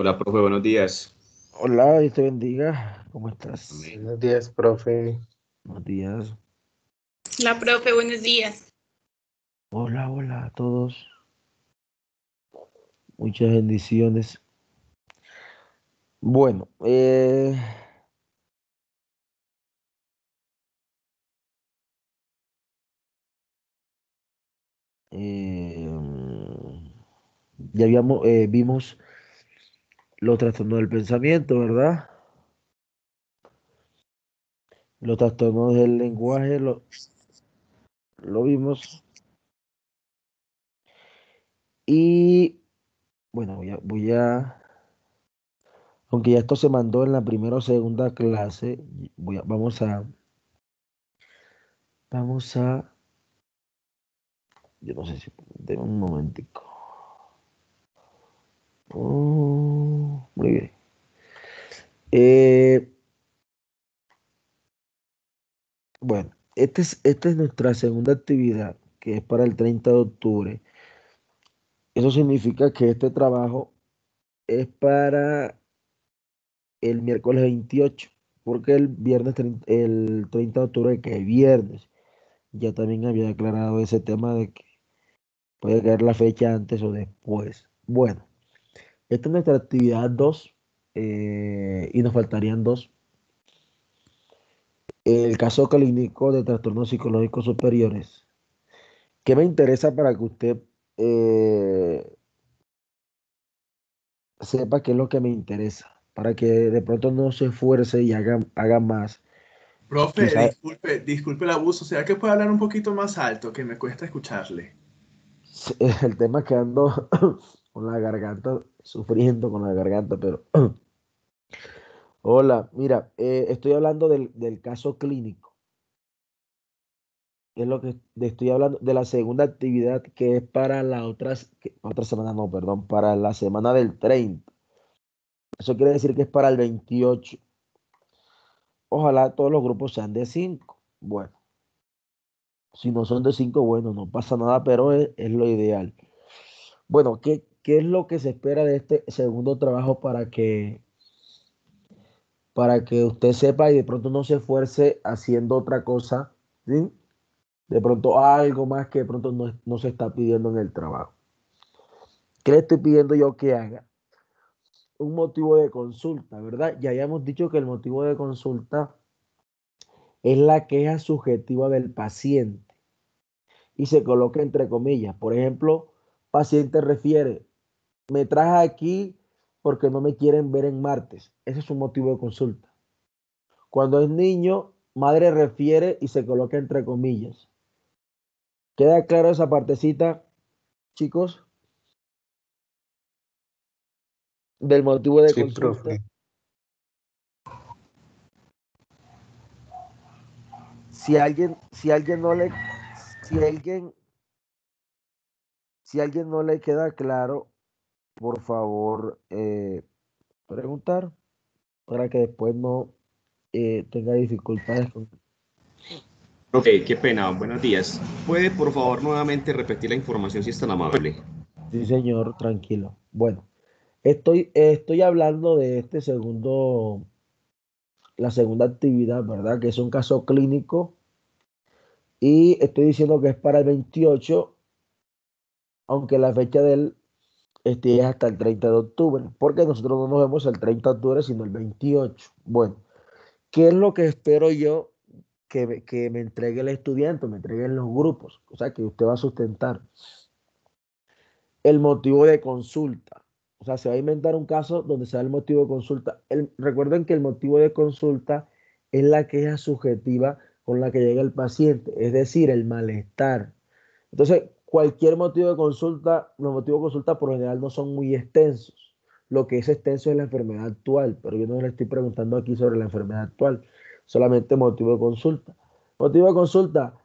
Hola, profe, buenos días. Hola, Dios te bendiga. ¿Cómo estás? Amén. Buenos días, profe. Buenos días. La profe, buenos días. Hola, hola a todos. Muchas bendiciones. Bueno, ya vimos los trastornos del pensamiento, ¿verdad? Los trastornos del lenguaje lo vimos. Y bueno, aunque ya esto se mandó en la primera o segunda clase, vamos a, yo no sé si, denme un momentico. Muy bien. Eh, bueno, esta es nuestra segunda actividad, que es para el 30 de octubre. Eso significa que este trabajo es para el miércoles 28, porque el 30 de octubre, que es viernes, ya también había aclarado ese tema de que puede caer la fecha antes o después. Bueno, esta es nuestra actividad 2, y nos faltarían dos. El caso clínico de trastornos psicológicos superiores. ¿Qué me interesa para que usted eh, sepa qué es lo que me interesa? Para que de pronto no se esfuerce y haga más. Profe, Quizá disculpe el abuso. ¿Será que puede hablar un poquito más alto? Que me cuesta escucharle. el tema es que ando con la garganta, sufriendo con la garganta, pero hola, mira, estoy hablando del caso clínico. Es lo que estoy hablando de la segunda actividad que es para otra semana, no, perdón, para la semana del 30. Eso quiere decir que es para el 28. Ojalá todos los grupos sean de 5. Bueno, si no son de 5, bueno, no pasa nada, pero es lo ideal. Bueno, ¿qué es lo que se espera de este segundo trabajo para que usted sepa y de pronto no se esfuerce haciendo otra cosa, ¿sí? De pronto algo más que de pronto no se está pidiendo en el trabajo. ¿Qué le estoy pidiendo yo que haga? Un motivo de consulta, ¿verdad? Ya habíamos dicho que el motivo de consulta es la queja subjetiva del paciente y se coloca entre comillas. Por ejemplo, paciente refiere, me traje aquí porque no me quieren ver en martes. Ese es un motivo de consulta. Cuando es niño, madre refiere y se coloca entre comillas. ¿Queda claro esa partecita, chicos? Del motivo de Sí, consulta. profe. Si alguien no le, si alguien, si alguien no le queda claro, por favor, preguntar para que después no tenga dificultades con... Profe, qué pena, buenos días. ¿Puede, por favor, nuevamente repetir la información si es tan amable? Sí, señor, tranquilo. Bueno, estoy hablando de la segunda actividad, ¿verdad? Que es un caso clínico y estoy diciendo que es para el 28, aunque la fecha de él es hasta el 30 de octubre, porque nosotros no nos vemos el 30 de octubre, sino el 28. Bueno, ¿qué es lo que espero yo que me entregue el estudiante, me entreguen los grupos? O sea, que usted va a sustentar el motivo de consulta. O sea, se va a inventar un caso donde sea el motivo de consulta. Recuerden que el motivo de consulta es la queja subjetiva con la que llega el paciente, es decir, el malestar. Entonces, cualquier motivo de consulta, los motivos de consulta por lo general no son muy extensos. Lo que es extenso es la enfermedad actual, pero yo no le estoy preguntando aquí sobre la enfermedad actual, solamente motivo de consulta. Motivo de consulta,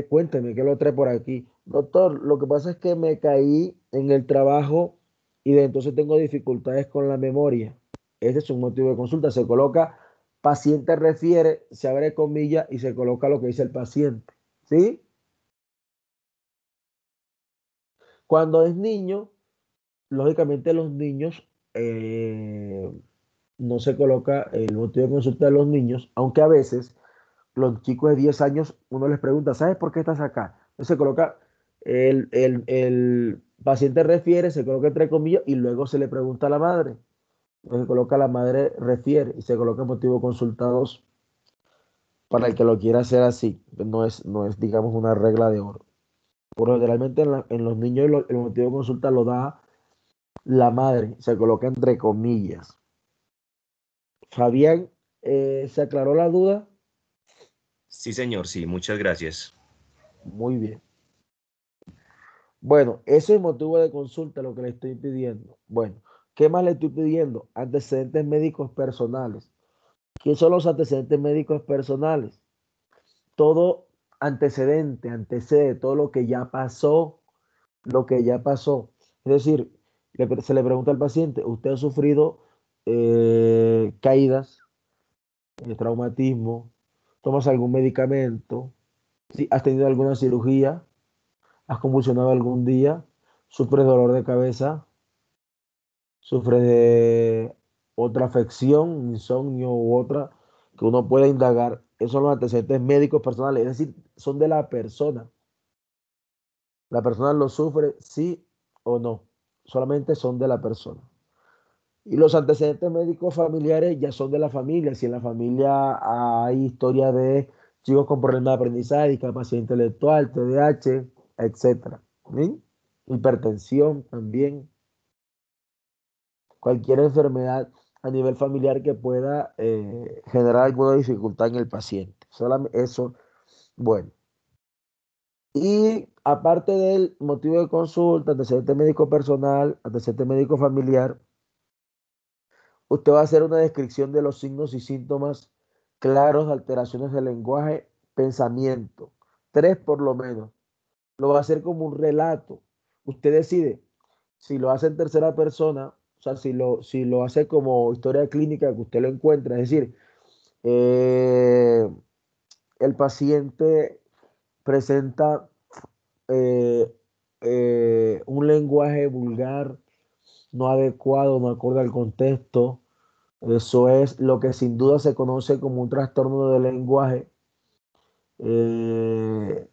cuénteme, ¿qué lo trae por aquí? Doctor, lo que pasa es que me caí en el trabajo y de entonces tengo dificultades con la memoria. Ese es un motivo de consulta. Se coloca paciente refiere, se abre comillas y se coloca lo que dice el paciente. ¿Sí? Cuando es niño, lógicamente los niños eh, no se coloca el motivo de consulta de los niños, aunque a veces los chicos de 10 años uno les pregunta, ¿sabes por qué estás acá? Entonces se coloca, el paciente refiere, se coloca entre comillas y luego se le pregunta a la madre. Entonces se coloca la madre refiere y se coloca motivo consultados para el que lo quiera hacer así. No es, digamos, una regla de oro. Por lo generalmente en los niños el motivo de consulta lo da la madre, se coloca entre comillas. Fabián, ¿se aclaró la duda? Sí, señor, sí, muchas gracias. Muy bien. Bueno, eso es motivo de consulta lo que le estoy pidiendo. Bueno, ¿qué más le estoy pidiendo? Antecedentes médicos personales. ¿Qué son los antecedentes médicos personales? Todo antecedente, antecede todo lo que ya pasó, lo que ya pasó. Es decir, se le pregunta al paciente, ¿usted ha sufrido caídas, traumatismo? ¿Tomas algún medicamento? ¿Sí? ¿Has tenido alguna cirugía? ¿Has convulsionado algún día? ¿Sufres dolor de cabeza? ¿Sufres de otra afección, insomnio u otra que uno pueda indagar? Esos son los antecedentes médicos personales, es decir, son de la persona. La persona lo sufre, sí o no. Solamente son de la persona. Y los antecedentes médicos familiares ya son de la familia. Si en la familia hay historia de chicos con problemas de aprendizaje, discapacidad intelectual, TDAH, etcétera. ¿Sí? Hipertensión también. Cualquier enfermedad a nivel familiar que pueda generar alguna dificultad en el paciente. Solamente eso, bueno. Y aparte del motivo de consulta, antecedente médico personal, antecedente médico familiar, usted va a hacer una descripción de los signos y síntomas claros de alteraciones del lenguaje, pensamiento. 3 por lo menos. Lo va a hacer como un relato. Usted decide si lo hace en tercera persona, o sea, si lo hace como historia clínica que usted lo encuentra, es decir, eh, el paciente presenta eh, un lenguaje vulgar, no adecuado, no acorde al contexto. Eso es lo que sin duda se conoce como un trastorno del lenguaje,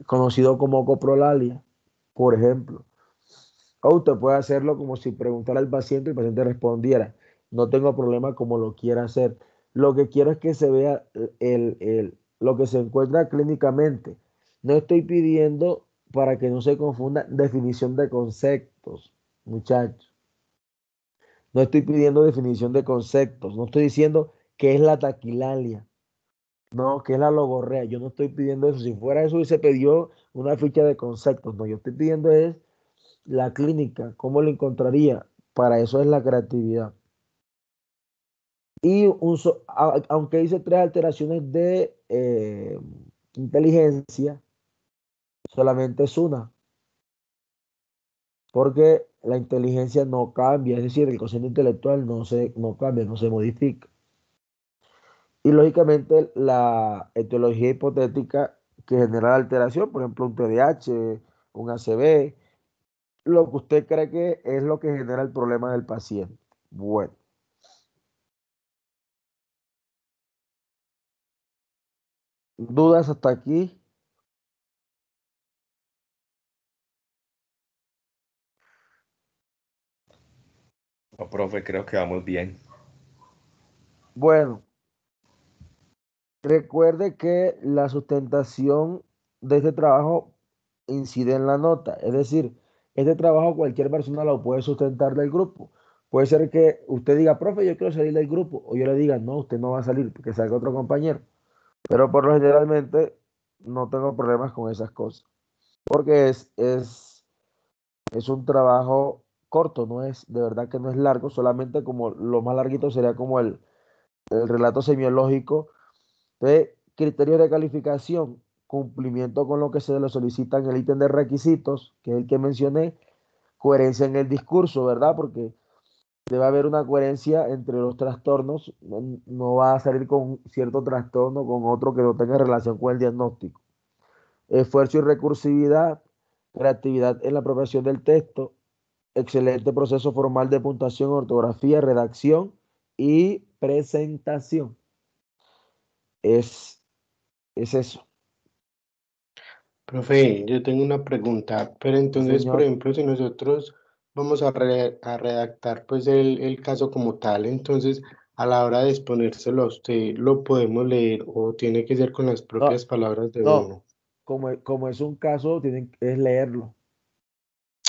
conocido como coprolalia, por ejemplo. O usted puede hacerlo como si preguntara al paciente y el paciente respondiera, no tengo problema como lo quiera hacer. Lo que quiero es que se vea lo que se encuentra clínicamente. No estoy pidiendo, para que no se confunda, definición de conceptos, muchachos. No estoy pidiendo definición de conceptos. No estoy diciendo qué es la taquilalia. No, qué es la logorrea. Yo no estoy pidiendo eso. Si fuera eso, hubiese pedido una ficha de conceptos. No, yo estoy pidiendo es la clínica, ¿cómo lo encontraría? Para eso es la creatividad. Y aunque hice 3 alteraciones de inteligencia, solamente es una, porque la inteligencia no cambia, es decir, el cociente intelectual no cambia, no se modifica. Y lógicamente la etiología hipotética que genera la alteración, por ejemplo, un TDAH, un ACV, lo que usted cree que es lo que genera el problema del paciente. Bueno. ¿Dudas hasta aquí? No, profe, creo que vamos bien. Bueno, recuerde que la sustentación de este trabajo incide en la nota. Es decir, este trabajo cualquier persona lo puede sustentar del grupo. Puede ser que usted diga, profe, yo quiero salir del grupo. O yo le diga, no, usted no va a salir, porque salga otro compañero. Pero por lo generalmente no tengo problemas con esas cosas. Porque es un trabajo corto, no es, de verdad que no es largo, solamente como lo más larguito sería como el relato semiológico de criterios de calificación, cumplimiento con lo que se le solicita en el ítem de requisitos, que es el que mencioné, coherencia en el discurso, ¿verdad? Porque debe haber una coherencia entre los trastornos, no va a salir con cierto trastorno con otro que no tenga relación con el diagnóstico. Esfuerzo y recursividad, creatividad en la apropiación del texto, excelente proceso formal de puntuación, ortografía, redacción y presentación. Es eso. Profe, yo tengo una pregunta, pero Sí, entonces, por señor. ejemplo, si nosotros vamos a redactar pues el caso como tal, entonces a la hora de exponérselo a usted, ¿lo podemos leer o tiene que ser con las No, propias palabras de no, uno? como es un caso, es leerlo.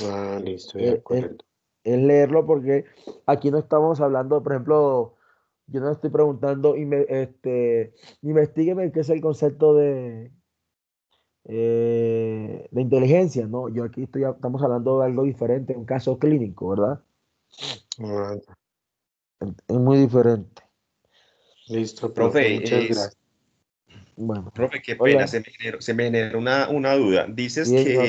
Ah, listo, de Es, es- acuerdo. es leerlo porque aquí no estamos hablando, por ejemplo, yo no estoy preguntando, investígueme qué es el concepto de inteligencia, ¿no? Yo aquí estamos hablando de algo diferente, un caso clínico, ¿verdad? Ah, Es muy diferente. listo, profe, muchas Profe, gracias. Bueno, profe, qué pena, hola, se me generó una duda. Dices sí, señor.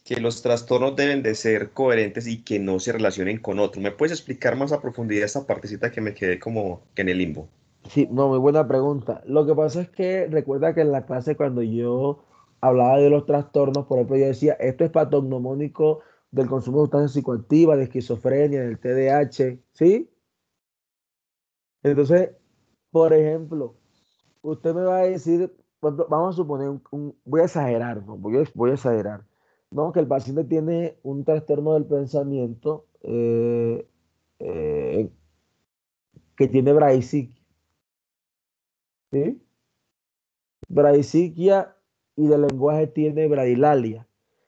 que los trastornos deben de ser coherentes y que no se relacionen con otros. ¿Me puedes explicar más a profundidad esa partecita que me quedé como que en el limbo? Sí, no, muy buena pregunta. Lo que pasa es que recuerda que en la clase cuando yo hablaba de los trastornos, por ejemplo, yo decía, esto es patognomónico del consumo de sustancias psicoactivas, de esquizofrenia, del TDAH, ¿sí? Entonces, por ejemplo, usted me va a decir, por ejemplo, vamos a suponer, voy a exagerar, ¿no? Voy a exagerar, ¿no? Que el paciente tiene un trastorno del pensamiento eh, que tiene braisiquia, ¿sí? Bradisiquia y del lenguaje tiene bradilalia.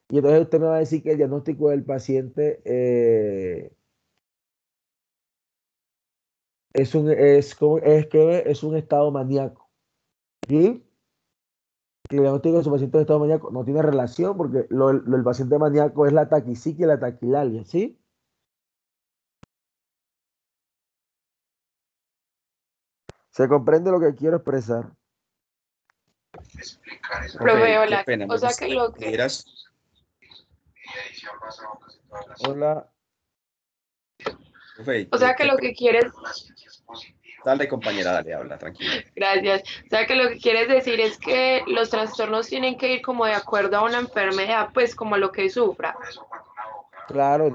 Y entonces usted me va a decir que el diagnóstico del paciente es un estado maníaco. ¿Sí? Que el diagnóstico de su paciente es estado maníaco no tiene relación porque el paciente maníaco es la taquisiquia y la taquilalia. ¿Sí? ¿Se comprende lo que quiero expresar? Profe, Profe, qué hola. pena, O me sea que gustaría que lo me que, dieras, Hola. profe, o sea que qué lo pena. que quieres, Dale, compañera, dale, habla, tranquila. gracias. O sea que lo que quieres decir es que los trastornos tienen que ir como de acuerdo a una enfermedad, pues como a lo que sufra. Claro,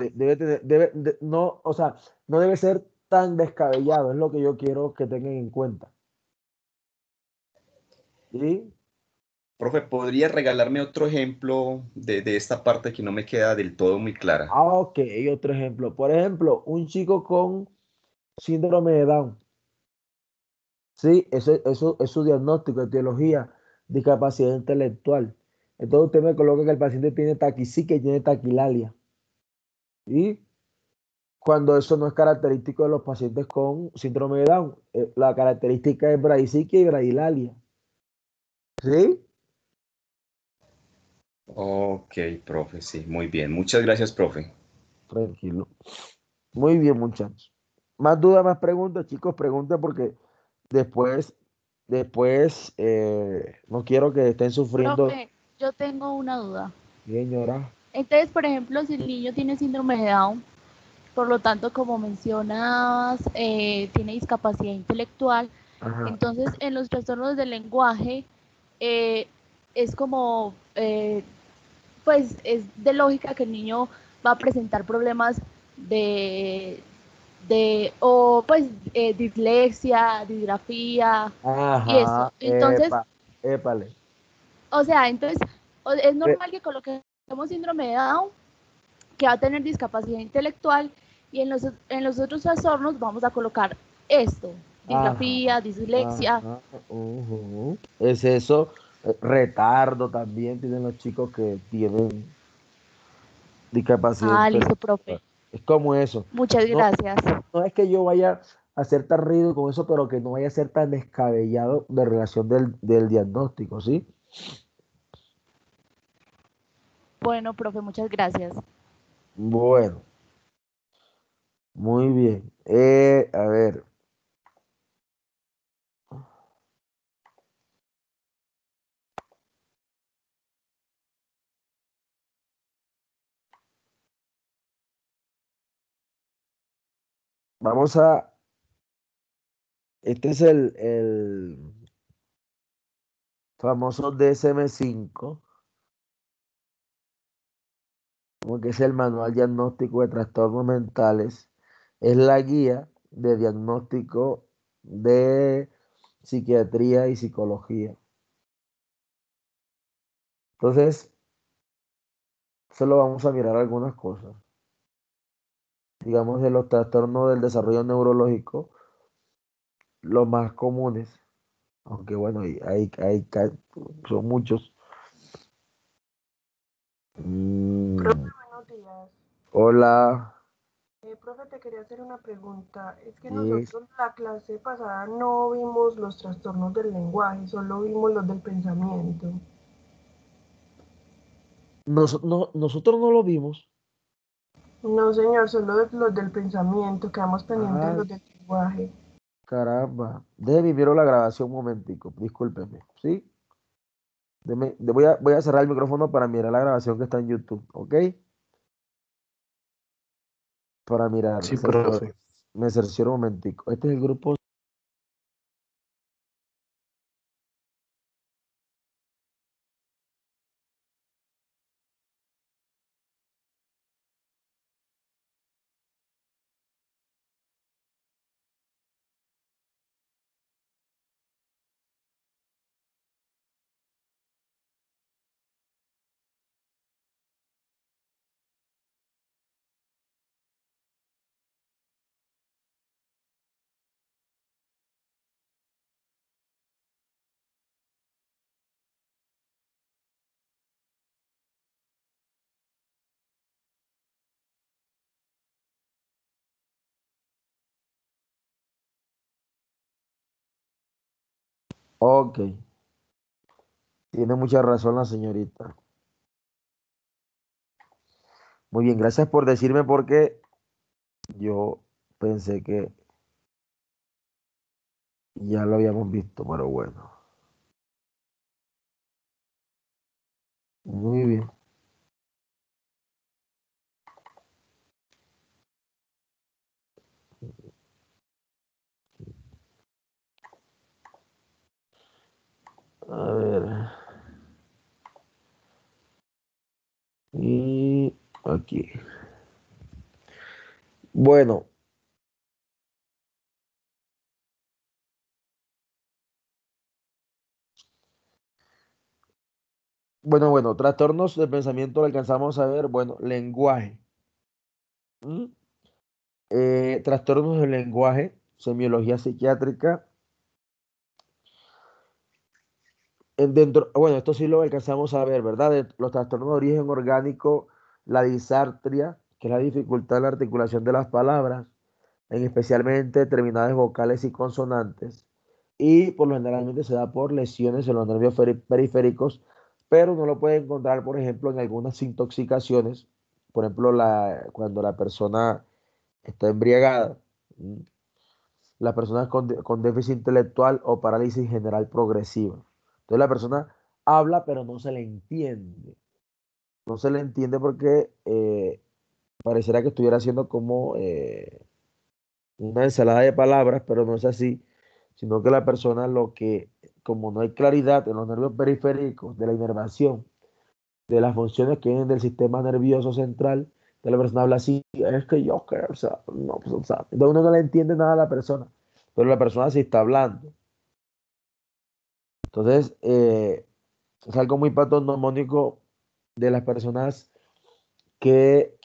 no, o sea, no debe ser tan descabellado, es lo que yo quiero que tengan en cuenta. ¿Sí? Profe, ¿podría regalarme otro ejemplo de esta parte que no me queda del todo muy clara? Ah, ok, otro ejemplo. Por ejemplo, un chico con síndrome de Down. Sí, eso es su diagnóstico, etiología, discapacidad intelectual. Entonces usted me coloca que el paciente tiene taquisiquia y tiene taquilalia. Y cuando eso no es característico de los pacientes con síndrome de Down, la característica es bradisiquia y bradilalia. ¿Sí? Ok, profe, sí, muy bien. Muchas gracias, profe. Tranquilo. Muy bien, muchachos. Más dudas, más preguntas, chicos, pregunten porque después, no quiero que estén sufriendo. Profe, yo tengo una duda. Señora. Entonces, por ejemplo, si el niño tiene síndrome de Down, por lo tanto, como mencionas, tiene discapacidad intelectual, Ajá. entonces en los trastornos del lenguaje eh, es como, pues es de lógica que el niño va a presentar problemas de, o pues dislexia, disgrafía y Ajá. eso. Entonces, Épale. o sea, entonces es Eh, normal que coloquemos síndrome de Down, que va a tener discapacidad intelectual, y en los otros trastornos vamos a colocar esto, Ajá. disgrafía, dislexia. Ajá. Es eso. Retardo también tienen los chicos que tienen discapacidad Ah, listo, intelectual. profe. Es como eso. Muchas No, gracias. no es que yo vaya a hacer tan ruido con eso, pero que no vaya a ser tan descabellado de relación del diagnóstico, ¿sí? Bueno, profe, muchas gracias. Bueno, muy bien. A ver, vamos a, este es el famoso DSM-5. como que es el Manual Diagnóstico de Trastornos Mentales, es la guía de diagnóstico de psiquiatría y psicología. Entonces, solo vamos a mirar algunas cosas. Digamos, de los trastornos del desarrollo neurológico, los más comunes, aunque bueno, son muchos. Profe, Mm, buenos días. hola, Profe, te quería hacer una pregunta. Es que yes. nosotros la clase pasada no vimos los trastornos del lenguaje, solo vimos los del pensamiento. Nosotros no lo vimos. No, señor, solo los del pensamiento, quedamos pendientes de Ah, los del lenguaje. caramba. Déjeme miro la grabación un momentico, discúlpeme, ¿sí? Voy a cerrar el micrófono para mirar la grabación que está en YouTube, ¿ok? Para mirar, Sí, profe. me cercioro un momentico. Este es el grupo. Ok, tiene mucha razón la señorita. Muy bien, gracias por decirme porque yo pensé que ya lo habíamos visto, pero bueno. Muy bien. A ver. Y aquí. Bueno, bueno, trastornos del pensamiento lo alcanzamos a ver. Bueno, lenguaje. ¿Mm? Trastornos del lenguaje, semiología psiquiátrica. Bueno, esto sí lo alcanzamos a ver, ¿verdad? Los trastornos de origen orgánico, la disartria, que es la dificultad en la articulación de las palabras, en especialmente determinadas vocales y consonantes, y por lo generalmente se da por lesiones en los nervios periféricos, pero uno lo puede encontrar, por ejemplo, en algunas intoxicaciones, por ejemplo, cuando la persona está embriagada, ¿m? Las personas con déficit intelectual o parálisis general progresiva. Entonces la persona habla, pero no se le entiende. No se le entiende porque pareciera que estuviera haciendo como una ensalada de palabras, pero no es así, sino que la persona como no hay claridad en los nervios periféricos de la inervación, de las funciones que vienen del sistema nervioso central, de la persona habla así, es que yo, que, o sea, no, pues, o sea, entonces uno no le entiende nada a la persona, pero la persona sí está hablando. Entonces, es algo muy patognomónico de las personas que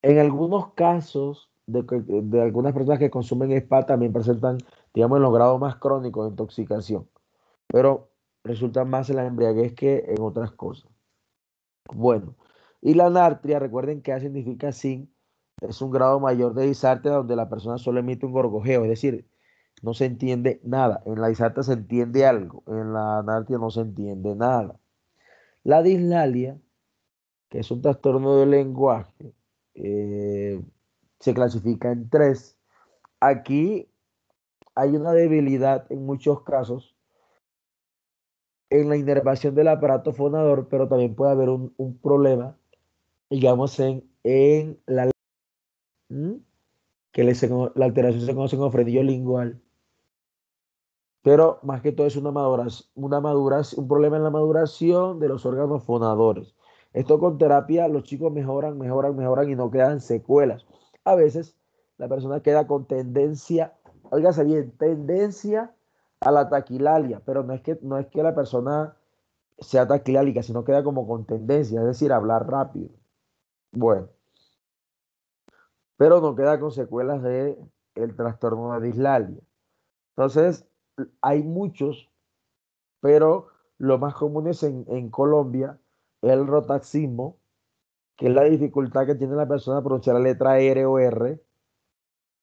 en algunos casos de algunas personas que consumen spa también presentan, digamos, en los grados más crónicos de intoxicación, pero resultan más en la embriaguez que en otras cosas. Bueno, y la anartria, recuerden que A significa sin, es un grado mayor de disartria donde la persona solo emite un gorgojeo, es decir, no se entiende nada. En la disartria se entiende algo, en la anartria no se entiende nada. La dislalia, que es un trastorno del lenguaje, eh, se clasifica en tres. Aquí hay una debilidad en muchos casos en la inervación del aparato fonador, pero también puede haber un problema, digamos, en la ¿Mm? que la alteración se conoce como frenillo lingual. Pero más que todo es un problema en la maduración de los órganos fonadores. Esto con terapia los chicos mejoran, mejoran, mejoran y no quedan secuelas. A veces la persona queda con tendencia, óigase bien, tendencia a la taquilalia, pero no es que la persona sea taquilálica, sino queda como con tendencia, es decir, hablar rápido. Bueno, pero no queda con secuelas de el trastorno de dislalia. Entonces, hay muchos, pero lo más común es en Colombia el rotaxismo, que es la dificultad que tiene la persona a pronunciar la letra R o R,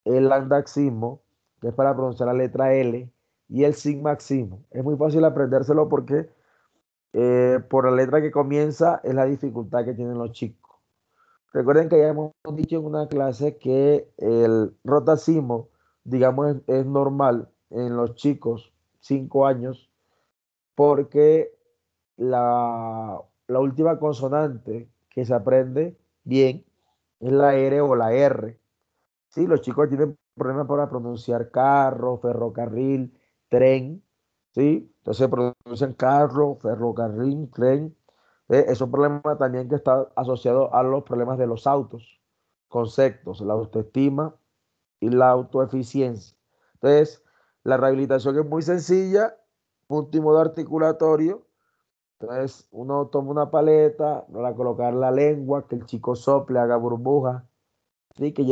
el landaxismo, que es para pronunciar la letra L, y el sigmaxismo. Es muy fácil aprendérselo porque por la letra que comienza es la dificultad que tienen los chicos. Recuerden que ya hemos dicho en una clase que el rotacismo, digamos, es normal en los chicos 5 años porque la última consonante que se aprende bien es la R o la R. Sí, los chicos tienen problemas para pronunciar carro, ferrocarril, tren, ¿sí? Entonces pronuncian carro, ferrocarril, tren. Es un problema también que está asociado a los problemas de los autos, conceptos, la autoestima y la autoeficiencia. Entonces, la rehabilitación es muy sencilla, punto y modo articulatorio. Entonces, uno toma una paleta, para colocar la lengua, que el chico sople, haga burbujas, ¿sí? Que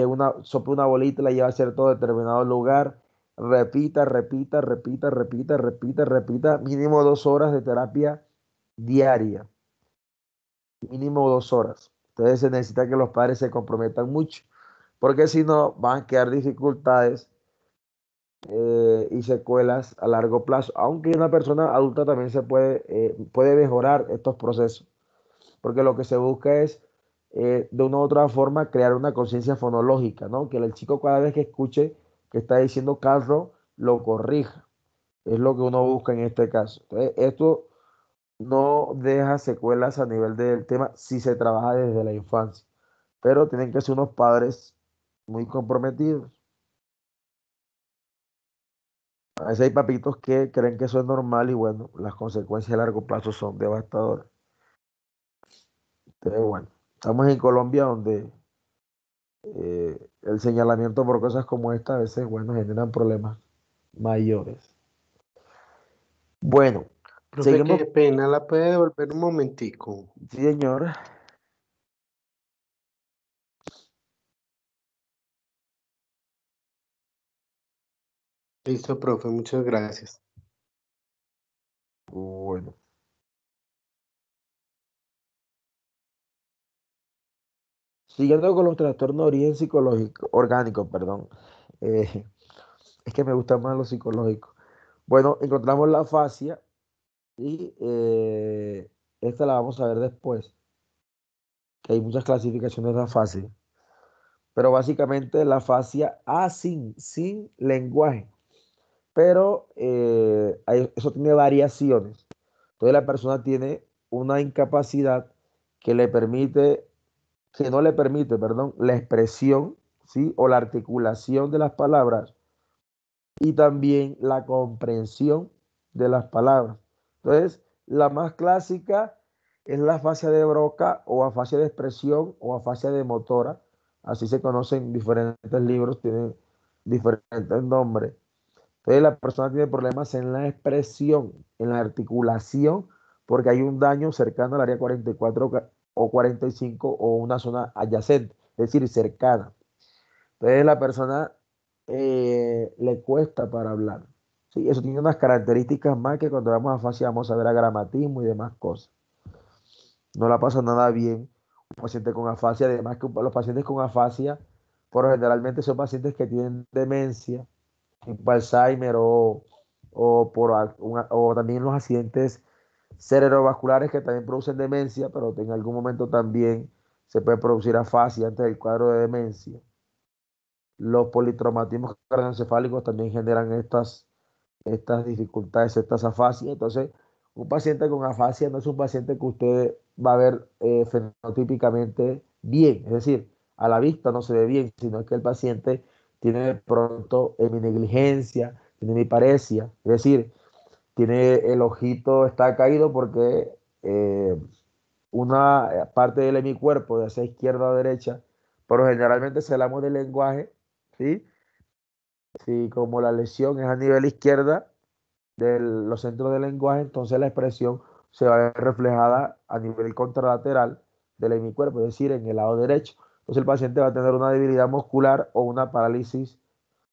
sople una bolita y la lleva a cierto determinado lugar. Repita, repita, repita, repita, repita, repita. Mínimo 2 horas de terapia diaria. Mínimo 2 horas. Entonces se necesita que los padres se comprometan mucho, porque si no van a quedar dificultades y secuelas a largo plazo. Aunque una persona adulta también puede mejorar estos procesos, porque lo que se busca es de una u otra forma crear una conciencia fonológica, ¿no? Que el chico cada vez que escuche que está diciendo carro, lo corrija. Es lo que uno busca en este caso. Entonces, esto no deja secuelas a nivel del tema si se trabaja desde la infancia, pero tienen que ser unos padres muy comprometidos. A veces hay papitos que creen que eso es normal y bueno, las consecuencias a largo plazo son devastadoras. Entonces, bueno, estamos en Colombia donde el señalamiento por cosas como esta a veces, bueno, generan problemas mayores. Bueno, Profe, seguimos. qué pena, ¿la puede devolver un momentico? Sí, señor. Listo, profe, muchas gracias. Bueno, siguiendo con los trastornos de origen psicológico, orgánico, perdón. Eh, es que me gusta más lo psicológico. Bueno, encontramos la fascia y esta la vamos a ver después, que hay muchas clasificaciones de la fascia, pero básicamente la fascia sin lenguaje, pero eso tiene variaciones. Entonces la persona tiene una incapacidad que le permite, que no le permite, perdón, la expresión, ¿sí? O la articulación de las palabras y también la comprensión de las palabras. Entonces, la más clásica es la afasia de Broca o afasia de expresión o afasia de motora. Así se conocen diferentes libros, tienen diferentes nombres. Entonces, la persona tiene problemas en la expresión, en la articulación, porque hay un daño cercano al área 44 o 45 o una zona adyacente, es decir, cercana. Entonces la persona le cuesta para hablar. Sí, eso tiene unas características más que cuando vamos a afasia vamos a ver a gramatismo y demás cosas. No la pasa nada bien un paciente con afasia, además que los pacientes con afasia, por generalmente son pacientes que tienen demencia, tipo Alzheimer o también los accidentes cerebrovasculares que también producen demencia, pero en algún momento también se puede producir afasia antes del cuadro de demencia. Los politraumatismos craneoencefálicos también generan estas dificultades, estas afasias. Entonces, un paciente con afasia no es un paciente que usted va a ver fenotípicamente bien, es decir, a la vista no se ve bien, sino que el paciente tiene de pronto heminegligencia, tiene hemiparesia, es decir, tiene el ojito, está caído porque una parte del hemicuerpo, ya sea izquierda o derecha, pero generalmente si hablamos del lenguaje, ¿sí? Si como la lesión es a nivel izquierda de los centros del lenguaje, entonces la expresión se va a ver reflejada a nivel contralateral del hemicuerpo, es decir, en el lado derecho. Entonces el paciente va a tener una debilidad muscular o una parálisis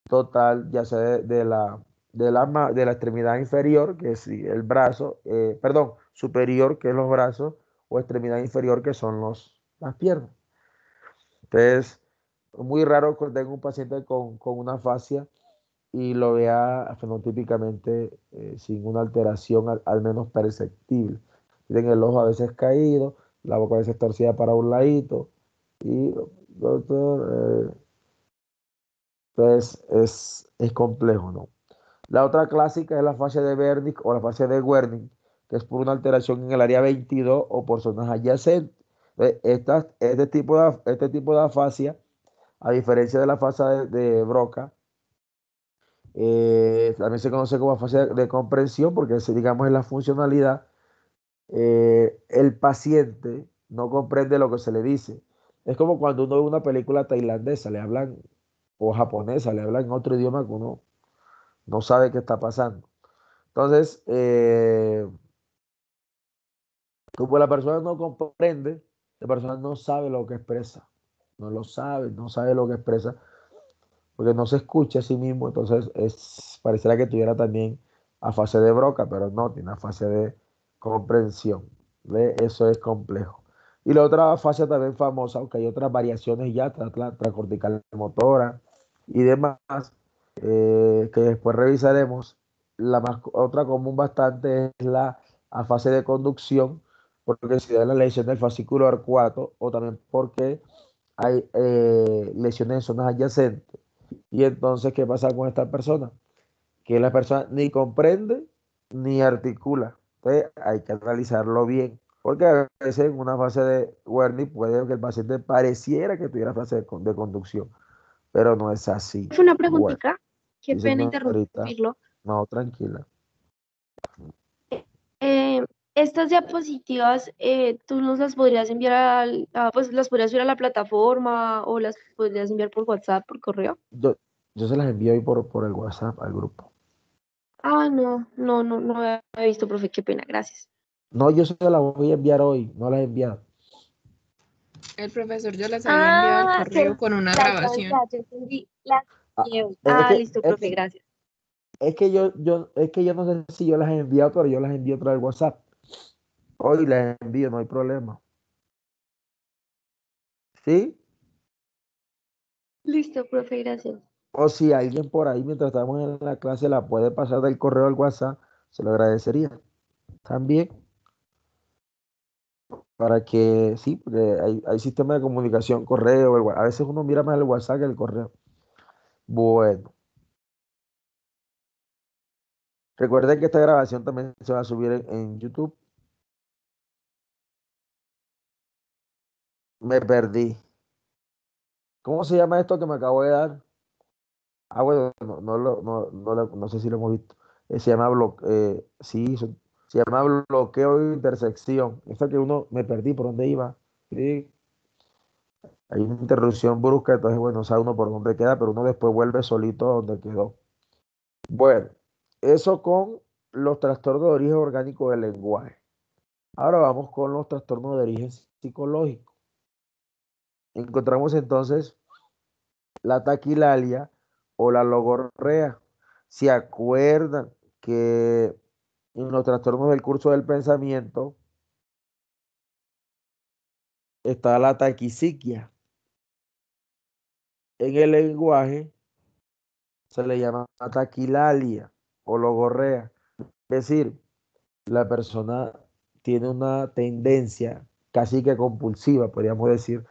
total, ya sea de la extremidad inferior, que es el brazo, perdón, superior, que es los brazos, o extremidad inferior, que son las piernas. Entonces, muy raro que tenga un paciente con una fascia y lo vea fenotípicamente sin una alteración al menos perceptible. Tienen el ojo a veces caído, la boca a veces torcida para un ladito y, doctor, entonces es complejo, ¿no? La otra clásica es la fascia de Wernicke o la fascia de Wernicke, que es por una alteración en el área 22 o por zonas adyacentes. Entonces, este tipo de afasia, a diferencia de la fascia de Broca, también se conoce como fascia de comprensión porque, digamos, es la funcionalidad. El paciente no comprende lo que se le dice. Es como cuando uno ve una película tailandesa, le hablan, o japonesa, le hablan en otro idioma que uno no sabe qué está pasando. Entonces, como la persona no comprende, la persona no sabe lo que expresa, no lo sabe, no sabe lo que expresa, porque no se escucha a sí mismo, entonces pareciera que tuviera también a fase de Broca, pero no, tiene a fase de comprensión. ¿Ve? Eso es complejo. Y la otra fase también famosa, aunque hay otras variaciones ya, transcortical motora y demás, que después revisaremos. Otra común bastante es la afase de conducción, porque se da la lesión del fascículo arcuato o también porque hay lesiones en zonas adyacentes. Y entonces, ¿qué pasa con esta persona? Que la persona ni comprende ni articula. Entonces, hay que analizarlo bien. Porque a veces en una fase de Wernicke puede que el paciente pareciera que tuviera fase de conducción, pero no es así. Fue una Bueno, preguntita, qué sí, pena señorita. interrumpirlo. No, tranquila. Eh, estas diapositivas, tú nos las podrías enviar pues las podrías subir a la plataforma o las podrías enviar por WhatsApp, por correo. Yo se las envío ahí por el WhatsApp al grupo. Ah, no he visto, profe, qué pena, gracias. No, yo se las voy a enviar hoy, no las he enviado. El profesor ya las había enviado al Que correo con una grabación. ya entendí, las Ah, envié. es que, Listo, es profe, que, gracias. es que yo no sé si yo las he enviado, pero yo las envío otra vez al WhatsApp. Hoy las envío, no hay problema. ¿Sí? Listo, profe, gracias. O si alguien por ahí, mientras estamos en la clase, la puede pasar del correo al WhatsApp, se lo agradecería. También, para que, sí, porque hay sistema de comunicación, correo, a veces uno mira más el WhatsApp que el correo. Bueno, recuerden que esta grabación también se va a subir en YouTube. Me perdí. ¿Cómo se llama esto que me acabo de dar? Ah, bueno, no sé si lo hemos visto. Se llama sí, se llama bloqueo de intersección. Eso que uno me perdí por dónde iba. Sí, hay una interrupción brusca, entonces, bueno, no sabe uno por dónde queda, pero uno después vuelve solito a donde quedó. Bueno, eso con los trastornos de origen orgánico del lenguaje. Ahora vamos con los trastornos de origen psicológico. Encontramos entonces la taquilalia o la logorrea. ¿Se acuerdan que en los trastornos del curso del pensamiento está la taquisiquia? En el lenguaje se le llama taquilalia o logorrea. Es decir, la persona tiene una tendencia casi que compulsiva, podríamos decir,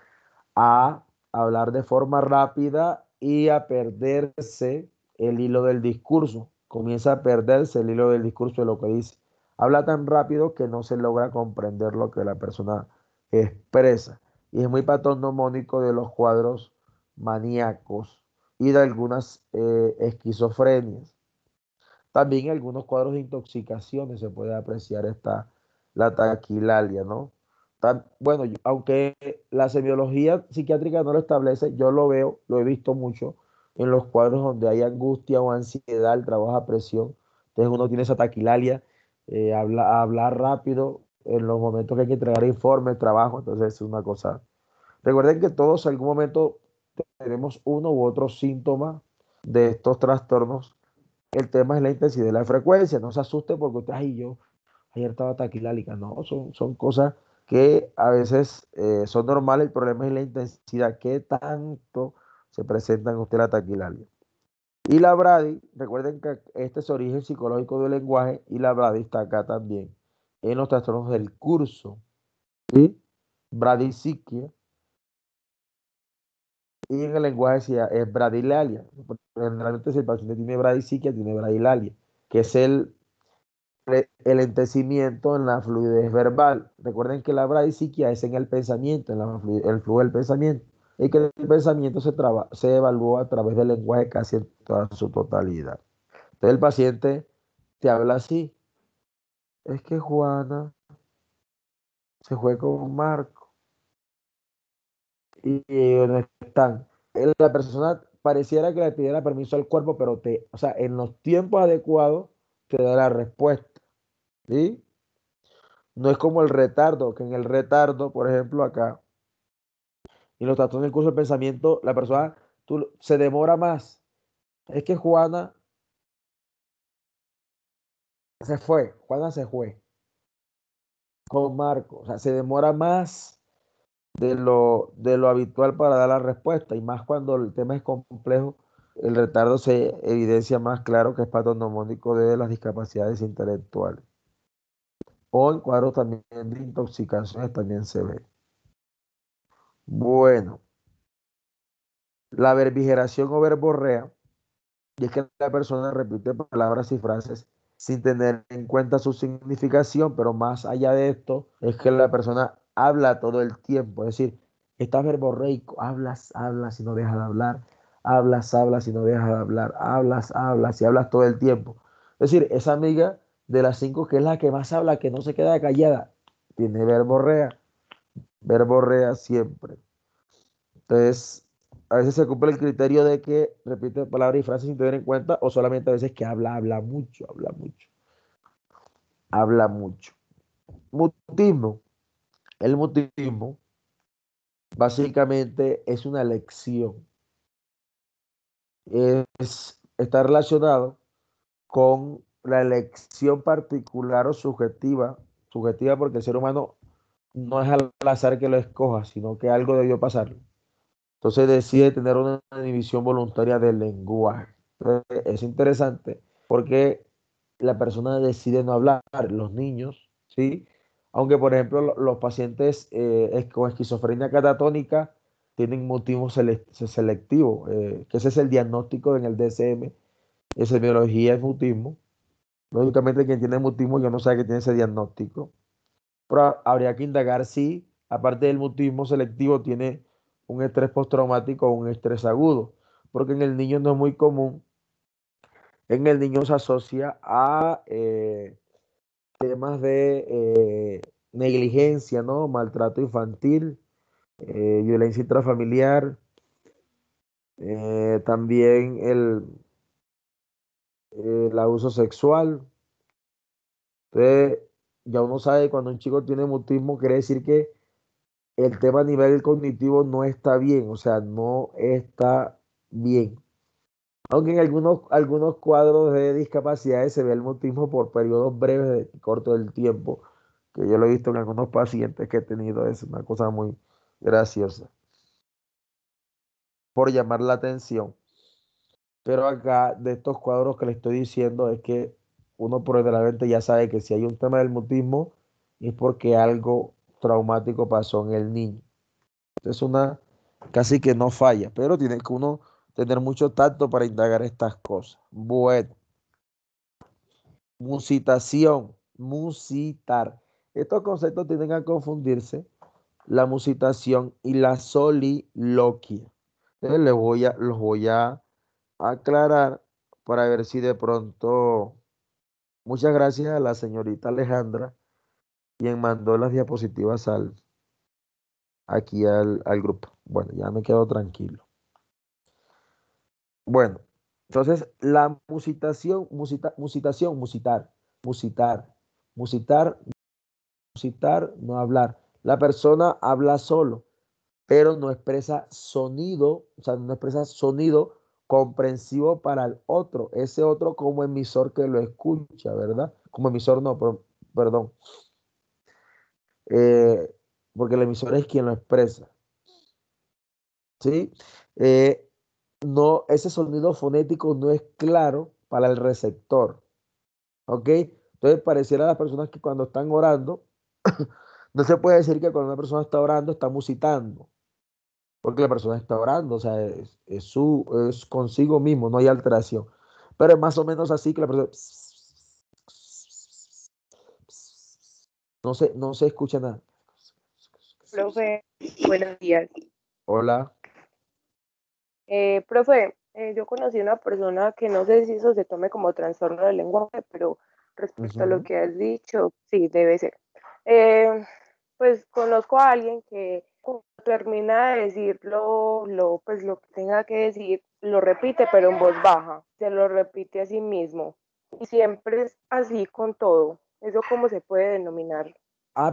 a hablar de forma rápida y a perderse el hilo del discurso. Comienza a perderse el hilo del discurso de lo que dice. Habla tan rápido que no se logra comprender lo que la persona expresa. Y es muy patognomónico de los cuadros maníacos y de algunas esquizofrenias. También en algunos cuadros de intoxicaciones se puede apreciar la taquilalia, ¿no? Bueno, aunque la semiología psiquiátrica no lo establece, yo lo veo, lo he visto mucho en los cuadros donde hay angustia o ansiedad, el trabajo a presión. Entonces uno tiene esa taquilalia, hablar rápido en los momentos que hay que entregar informes, trabajo, entonces es una cosa. Recuerden que todos en algún momento tenemos uno u otro síntoma de estos trastornos. El tema es la intensidad y la frecuencia. No se asuste porque usted, ay, yo ayer estaba taquilálica. No, son cosas que a veces son normales. El problema es la intensidad. ¿Qué tanto se presenta en usted la taquilalia? Y la Brady, recuerden que este es origen psicológico del lenguaje y la Brady está acá también en los trastornos del curso. ¿Sí? Bradisiquia. Y en el lenguaje es bradilalia. Generalmente si el paciente tiene bradisiquia, tiene bradilalia, que es el lentecimiento en la fluidez verbal. Recuerden que la bradisiquia es en el pensamiento, en el flujo del pensamiento, y que el pensamiento se evalúa a través del lenguaje casi en toda su totalidad. Entonces el paciente te habla así: es que Juana se fue con Marco y no están. La persona pareciera que le pidiera permiso al cuerpo, pero o sea, en los tiempos adecuados te da la respuesta, ¿sí? No es como el retardo, que en el retardo, por ejemplo, acá, y los trastornos del curso del pensamiento, la persona se demora más. Es que Juana Juana se fue con Marco, o sea, se demora más de lo habitual para dar la respuesta, y más cuando el tema es complejo, el retardo se evidencia más claro, que es patognomónico de las discapacidades intelectuales. O en cuadros también de intoxicaciones también se ve. Bueno, la verbigeración o verborrea, y es que la persona repite palabras y frases sin tener en cuenta su significación, pero más allá de esto, es que la persona habla todo el tiempo, es decir, estás verborreico, hablas y no dejas de hablar, hablas y no dejas de hablar, hablas y hablas todo el tiempo. Es decir, esa amiga de las 5 que es la que más habla, que no se queda callada, tiene verborrea siempre. Entonces, a veces se cumple el criterio de que repite palabras y frases sin tener en cuenta, o solamente a veces que habla mucho, habla mucho. Mutismo. El mutismo básicamente es una elección. Está relacionado con la elección particular o subjetiva porque el ser humano no es al azar que lo escoja, sino que algo debió pasar. Entonces decide tener una inhibición voluntaria del lenguaje. Entonces, es interesante porque la persona decide no hablar, los niños, ¿sí? Aunque, por ejemplo, los pacientes con esquizofrenia catatónica tienen mutismo selectivo, que ese es el diagnóstico en el DSM, en semiología es mutismo. Lógicamente, quien tiene mutismo yo no sabe que tiene ese diagnóstico, pero habría que indagar si, aparte del mutismo selectivo, tiene un estrés postraumático o un estrés agudo, porque en el niño no es muy común. En el niño se asocia a temas de negligencia, ¿no? Maltrato infantil, violencia intrafamiliar, también el abuso sexual. Entonces, ya uno sabe cuando un chico tiene mutismo, quiere decir que el tema a nivel cognitivo no está bien, o sea, no está bien. Aunque en algunos cuadros de discapacidades se ve el mutismo por periodos breves, corto del tiempo, que yo lo he visto en algunos pacientes que he tenido, es una cosa muy graciosa, por llamar la atención. Pero acá, de estos cuadros que le estoy diciendo, es que uno probablemente ya sabe que si hay un tema del mutismo, es porque algo traumático pasó en el niño. Es una casi que no falla, pero tiene que uno tener mucho tacto para indagar estas cosas. Bueno, musitación, musitar. Estos conceptos tienden a confundirse, la musitación y la soliloquia. Entonces los voy a aclarar para ver si de pronto. Muchas gracias a la señorita Alejandra, quien mandó las diapositivas al aquí al grupo. Bueno, ya me quedo tranquilo. Bueno, entonces la musitación, musitación, musitar, musitar, musitar, no hablar. La persona habla solo, pero no expresa sonido, o sea, no expresa sonido comprensivo para el otro, ese otro como emisor que lo escucha, ¿verdad? Como emisor no, perdón, eh, porque el emisor es quien lo expresa, ¿sí? Eh, no, ese sonido fonético no es claro para el receptor, ¿ok? Entonces pareciera a las personas que cuando están orando, no se puede decir que cuando una persona está orando está musitando, porque la persona está orando, o sea, es consigo mismo, no hay alteración. Pero es más o menos así que la persona no se escucha nada. Profe, buenos días. Hola. Profe, yo conocí una persona que no sé si eso se tome como trastorno del lenguaje, pero respecto a lo Ujú. que has dicho, sí, debe ser. Eh, pues conozco a alguien que cuando termina de decir pues lo que tenga que decir, lo repite, pero en voz baja, se lo repite a sí mismo. Y siempre es así con todo. ¿Eso cómo se puede denominar?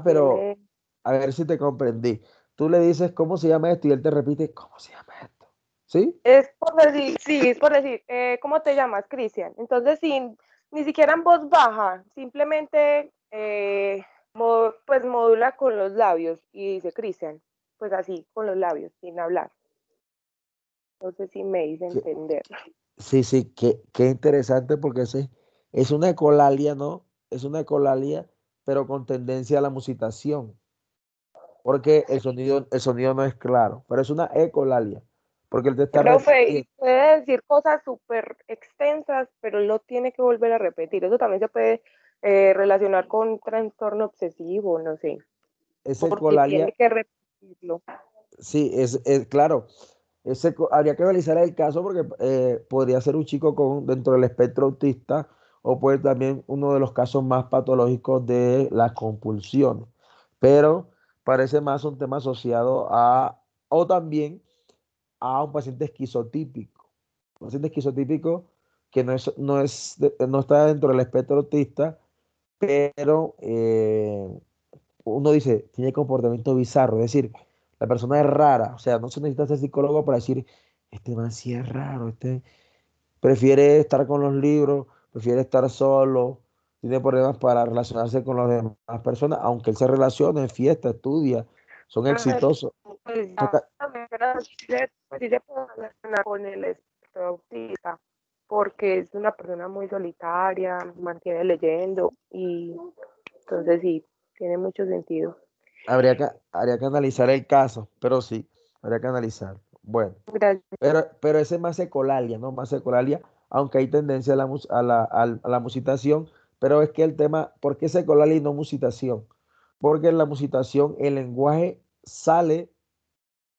Pero Tiene... a ver si te comprendí. Tú le dices cómo se llama esto y él te repite cómo se llama esto. ¿Sí? Es por decir, sí, es por decir, ¿cómo te llamas, Cristian? Entonces, sin, ni siquiera en voz baja, simplemente pues modula con los labios y dice Cristian, pues así, con los labios, sin hablar. No sé si me hice Que- entender. Sí, sí, qué interesante porque es una ecolalia, ¿no? Es una ecolalia, pero con tendencia a la musitación, porque el sonido no es claro, pero es una ecolalia, porque él te está Profe, y repitiendo. puede decir cosas súper extensas, pero lo tiene que volver a repetir. Eso también se puede relacionar con trastorno obsesivo, no sé, Esa porque tiene ecolalia, que repetirlo. sí, es claro, habría que analizar el caso porque podría ser un chico dentro del espectro autista o puede también uno de los casos más patológicos de las compulsiones, pero parece más un tema asociado o también a un paciente esquizotípico. Un paciente esquizotípico que no está dentro del espectro autista, pero uno dice, tiene comportamiento bizarro, es decir, la persona es rara, o sea, no se necesita ser psicólogo para decir, este man sí es raro, este prefiere estar con los libros, prefiere estar solo, tiene problemas para relacionarse con las demás personas, aunque él se relaciona en fiesta, estudia, son exitosos. Pues ya Toca- también, pero pues sí se puede relacionar con el espectro autista, porque es una persona muy solitaria, mantiene leyendo y entonces sí, tiene mucho sentido. habría que analizar el caso, pero sí, habría que analizar. Bueno. Gracias. Pero ese es más ecolalia, ¿no? Más ecolalia, aunque hay tendencia a la musitación, pero es que el tema, ¿por qué es ecolalia y no musitación? Porque en la musitación el lenguaje sale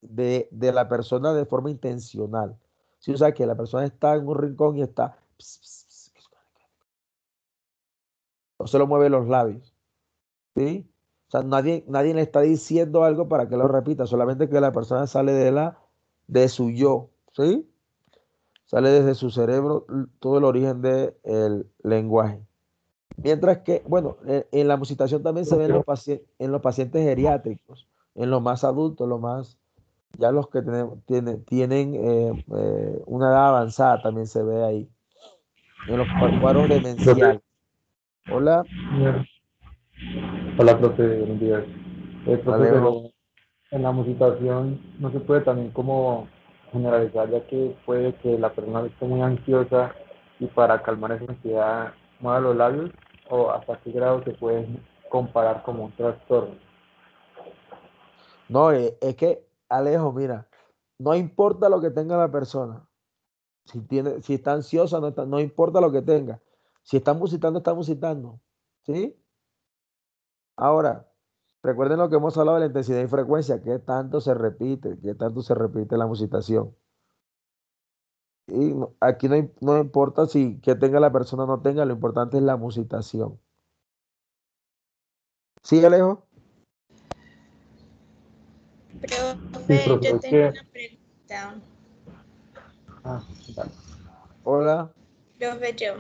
de la persona de forma intencional. Si o sea que la persona está en un rincón y está, no se lo mueve los labios, ¿sí? O sea, nadie le está diciendo algo para que lo repita, solamente que la persona sale de su yo, ¿sí? Sale desde su cerebro todo el origen del lenguaje. Mientras que, bueno, en la musitación también se ve en los pacientes geriátricos, en los más adultos, ya los que tienen una edad avanzada también se ve ahí, en los cuadros Profe, demenciales. Hola, hola, profe, buenos días. Profe, Alejo. pero en la musitación no se puede también como generalizar, ya que puede que la persona esté muy ansiosa y para calmar esa ansiedad mueva los labios, o hasta qué grado se puede comparar como un trastorno. No, es que, Alejo, mira, no importa lo que tenga la persona, si está ansiosa, no importa lo que tenga. Si está musitando, está musitando. ¿Sí? Ahora, recuerden lo que hemos hablado de la intensidad y frecuencia, qué tanto se repite la musitación. Y aquí no importa si que tenga la persona o no tenga, lo importante es la musitación. ¿Sí, Alejo? Sí, Profe, profe, yo es tengo que... una pregunta. Ah, dale. Hola. Profe, yo,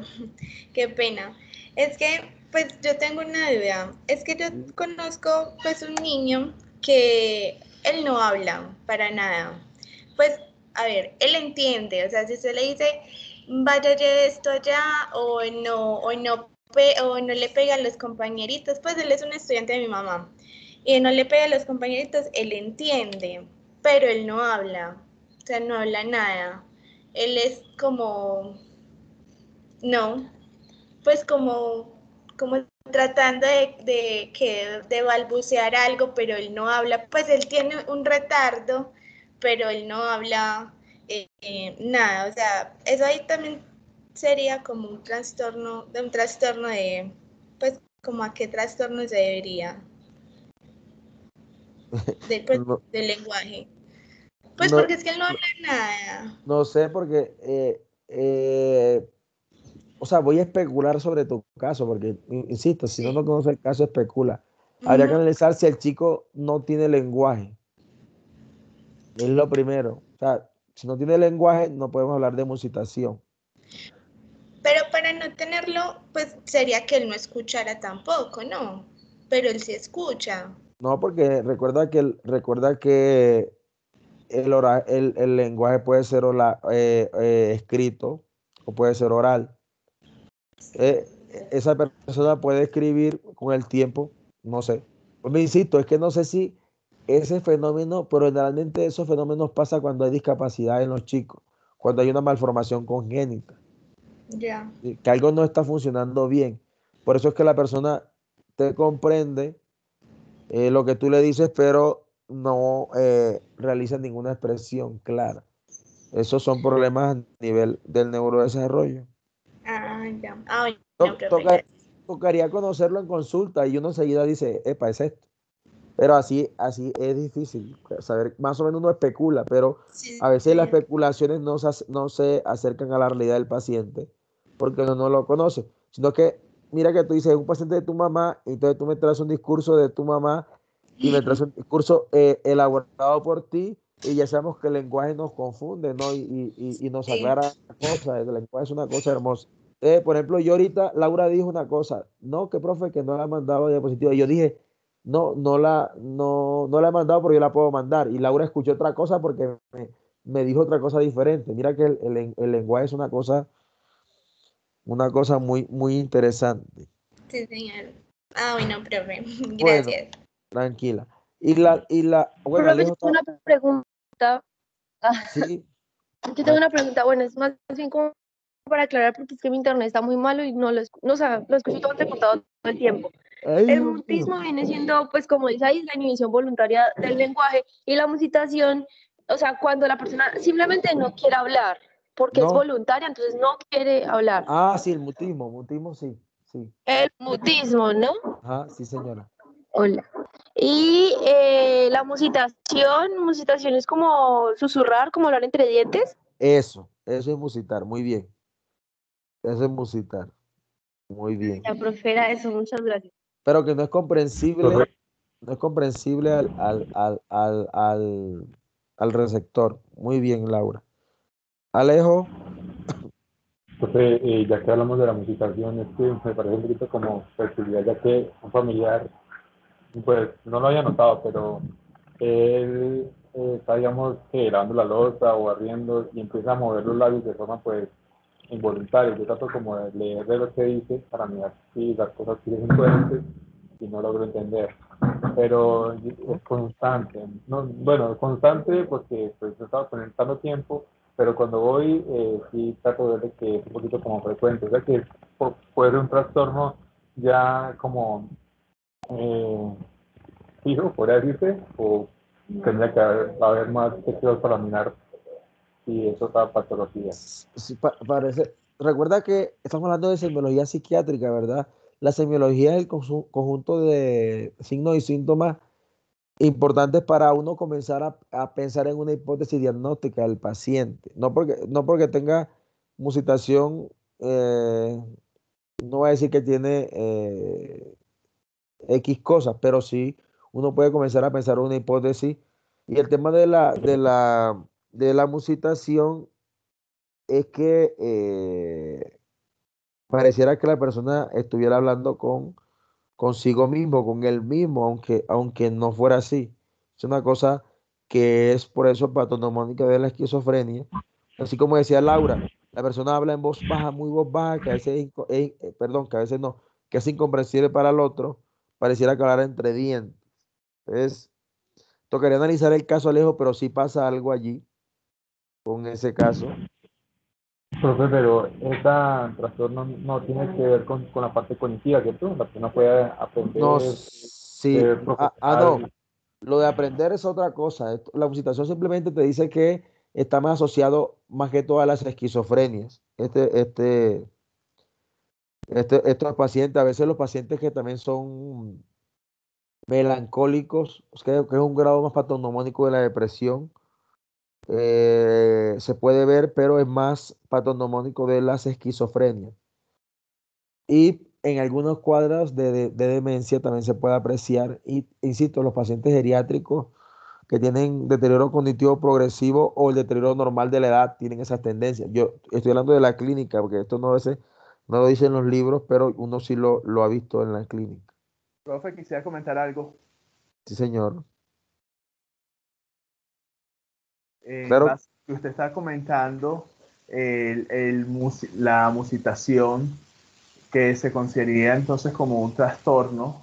qué pena. Es que, pues, yo tengo una duda. Es que yo conozco, pues, un niño que él no habla para nada. Pues, a ver, él entiende, o sea, si usted le dice, vaya lleve esto allá, o no le pega a los compañeritos, pues él es un estudiante de mi mamá, y no le pega a los compañeritos, él entiende, pero él no habla, o sea, no habla nada. Él es como, no, pues como tratando de balbucear algo, pero él no habla, pues él tiene un retardo, pero él no habla nada, o sea, eso ahí también sería como un trastorno de, pues, como a qué trastorno se debería, pues, No, del lenguaje. Pues no, porque es que él no habla nada. no sé porque, o sea, voy a especular sobre tu caso, porque, insisto, si no Sí. conoce el caso, especula. Habría que Ujú. analizar si el chico no tiene lenguaje. Es lo primero. O sea, si no tiene lenguaje, no podemos hablar de musitación. Pero para no tenerlo, pues sería que él no escuchara tampoco, ¿no? Pero él sí escucha. No, porque recuerda que el lenguaje puede ser escrito o puede ser oral. Esa persona puede escribir con el tiempo, no sé. Pues me insisto, es que no sé si ese fenómeno, pero generalmente esos fenómenos pasa cuando hay discapacidad en los chicos, cuando hay una malformación congénita, Ya. ¿sí? Que algo no está funcionando bien. Por eso es que la persona te comprende lo que tú le dices, pero no realiza ninguna expresión clara. Esos son problemas a nivel del neurodesarrollo. Ah, ya. Ah, bueno, To- profe, toca- gracias. Tocaría conocerlo en consulta y uno enseguida dice, epa, es esto. Pero así es difícil saber, más o menos uno especula, pero Sí, a veces las señor. especulaciones no se acercan a la realidad del paciente porque uno no lo conoce, sino que mira que tú dices, es un paciente de tu mamá, y entonces tú me traes un discurso de tu mamá y me traes un discurso elaborado por ti y ya sabemos que el lenguaje nos confunde, ¿no? Y nos Sí. aclara cosas, el lenguaje es una cosa hermosa. Por ejemplo, yo ahorita, Laura dijo una cosa, no, que profe, que no la ha mandado diapositiva. Y yo dije, no la he mandado, pero yo la puedo mandar. Y Laura escuchó otra cosa porque me dijo otra cosa diferente. Mira que el lenguaje es una cosa muy, muy interesante. Sí, señor. Ah, bueno, profe, Bueno, gracias. tranquila. Bueno, Profe, yo Alejo tengo está, una pregunta. sí, Yo tengo ah, una pregunta, bueno, es más bien como para aclarar porque es que mi internet está muy malo y no, o sea, lo escucho todo entrecortado todo el tiempo. ay, El Dios mío. mutismo viene siendo, pues como dice ahí, la inhibición voluntaria del lenguaje y la musitación, o sea, cuando la persona simplemente no quiere hablar porque es No, voluntaria, entonces no quiere hablar. sí, el mutismo, sí, sí. El mutismo, ¿no? Ajá, sí, señora. Hola. Y la musitación es como susurrar, como hablar entre dientes. Eso es musitar, muy bien. Eso es musitar, muy bien. Ya, profe, era eso, muchas gracias. Pero que no es comprensible al receptor. Muy bien, Laura. Alejo, Entonces, ya que hablamos de la musicalización, es que me parece un poquito como peculiar, ya que un familiar, pues no lo había notado, pero él está, digamos, que lavando la loza o barriendo y empieza a mover los labios de forma, pues, involuntaria. Yo trato como de leer de lo que dice para mirar si las cosas siguen coherentes y no logro entender. Pero es constante, no, bueno, constante porque pues no estaba conectando tiempo, pero cuando voy sí trato de ver que es un poquito como frecuente, o sea que puede ser un trastorno ya como eh, fijo, podría decirse, o tendría que haber más estudios para mirar si es otra patología. sí, parece. Recuerda que estamos hablando de semiología psiquiátrica, ¿verdad? La semiología es el conjunto de signos y síntomas importantes para uno comenzar a pensar en una hipótesis diagnóstica del paciente. No porque tenga musitación, no voy a decir que tiene X cosas, pero sí uno puede comenzar a pensar una hipótesis Y el tema de la musitación es que pareciera que la persona estuviera hablando consigo mismo, con él mismo, aunque no fuera así. Es una cosa que es por eso patognomónica de la esquizofrenia. Así como decía Laura, la persona habla en voz baja, muy voz baja, que a veces, perdón, que a veces no, que es incomprensible para el otro, pareciera que hablara entre dientes. Entonces, tocaría analizar el caso Alejo, pero sí pasa algo allí con ese caso. Profe, pero este trastorno no tiene que ver con la parte cognitiva, ¿cierto? La persona puede No, aprender, sí, ser no, profesional. lo de aprender es otra cosa. La musitación simplemente te dice que está más asociado más que todo a las esquizofrenias. Estos pacientes, a veces los pacientes que también son melancólicos, que es un grado más patognomónico de la depresión, se puede ver, pero es más patognomónico de las esquizofrenias. Y en algunos cuadros de demencia también se puede apreciar, y insisto, los pacientes geriátricos que tienen deterioro cognitivo progresivo o el deterioro normal de la edad tienen esas tendencias. Yo estoy hablando de la clínica, porque esto no, no lo dicen los libros, pero uno sí lo ha visto en la clínica. Profe, quisiera comentar algo. Sí, señor. En Claro, base a lo que usted está comentando, la musitación, que se consideraría entonces como un trastorno,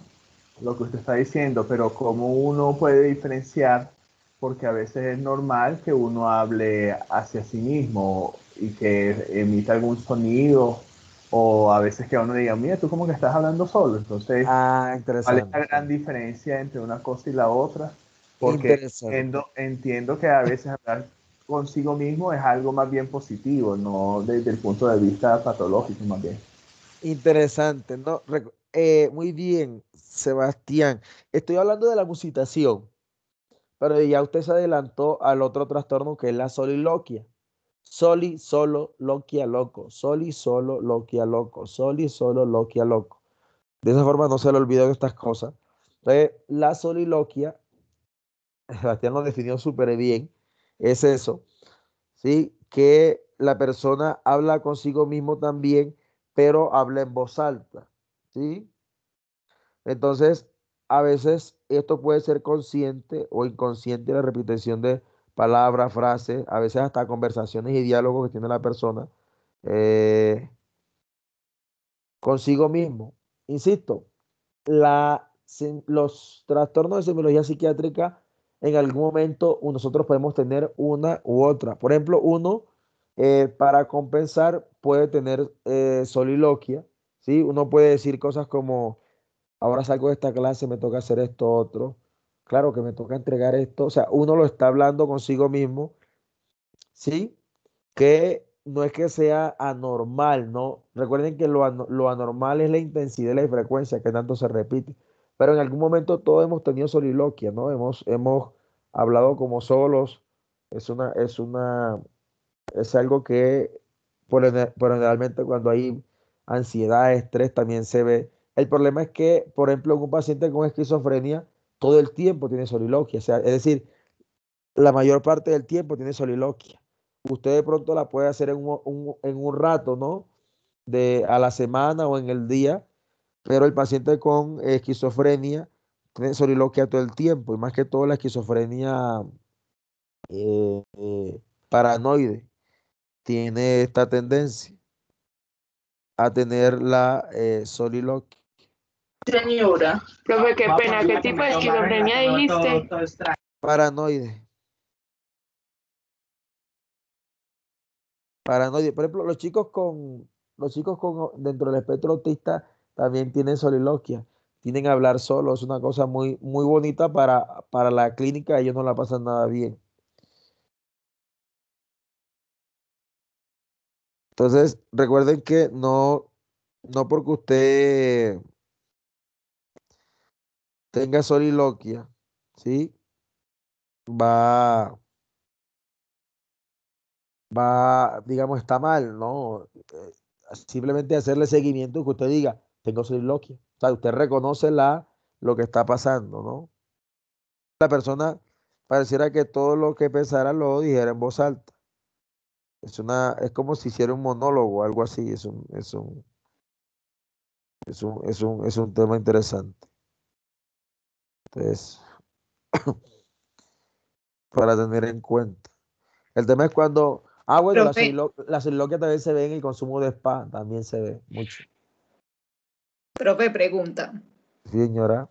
lo que usted está diciendo, pero cómo uno puede diferenciar, porque a veces es normal que uno hable hacia sí mismo y que emita algún sonido, o a veces que uno diga, mira, tú como que estás hablando solo. Entonces, ¿cuál es la interesante. gran diferencia entre una cosa y la otra? Porque Interesante. entiendo que a veces hablar consigo mismo es algo más bien positivo, no desde el punto de vista patológico, más bien. Interesante, ¿no? Muy bien, Sebastián. Estoy hablando de la musitación, pero ya usted se adelantó al otro trastorno que es la soliloquia. Soli, solo, loquia, loco. Soli, solo, loquia, loco. Soli, solo, loquia, loco. De esa forma no se le olvidan estas cosas. Entonces, la soliloquia, Sebastián lo definió súper bien, es eso, ¿sí? Que la persona habla consigo mismo también, pero habla en voz alta, ¿sí? Entonces, a veces esto puede ser consciente o inconsciente la repetición de palabras, frases, a veces hasta conversaciones y diálogos que tiene la persona eh, consigo mismo. Insisto, los trastornos de semiología psiquiátrica en algún momento nosotros podemos tener una u otra. Por ejemplo, uno para compensar puede tener soliloquia, ¿sí? Uno puede decir cosas como ahora salgo de esta clase, me toca hacer esto otro. Claro que me toca entregar esto. O sea, uno lo está hablando consigo mismo, ¿sí? Que no es que sea anormal, ¿no? Recuerden que lo anormal es la intensidad y la frecuencia que tanto se repite. Pero en algún momento todos hemos tenido soliloquia, ¿no? Hemos hablado como solos. Es algo que generalmente cuando hay ansiedad, estrés, también se ve. El problema es que, por ejemplo, en un paciente con esquizofrenia, todo el tiempo tiene soliloquia. O sea, es decir, la mayor parte del tiempo tiene soliloquia. Usted de pronto la puede hacer en un rato, ¿no? A la semana o en el día, pero el paciente con esquizofrenia tiene soliloquia todo el tiempo, y más que todo la esquizofrenia paranoide tiene esta tendencia a tener la soliloquia. Señora. Profe, qué pena, ¿qué tipo de esquizofrenia dijiste? Paranoide. Paranoide. Por ejemplo, los chicos con dentro del espectro autista también tienen soliloquia. Tienen a hablar solos. Es una cosa muy, muy bonita para la clínica. Ellos no la pasan nada bien. Entonces, recuerden que no porque usted tenga soliloquia, ¿sí? Va, digamos, está mal, ¿no? Simplemente hacerle seguimiento que usted diga, tengo soliloquia. O sea, usted reconoce lo que está pasando, ¿no? La persona pareciera que todo lo que pensara lo dijera en voz alta. Es como si hiciera un monólogo, algo así. Es un tema interesante. Entonces, para tener en cuenta. El tema es cuando, bueno, Profe, la soliloquia también se ve en el consumo de spa, también se ve mucho. profe, pregunta. Sí, señora.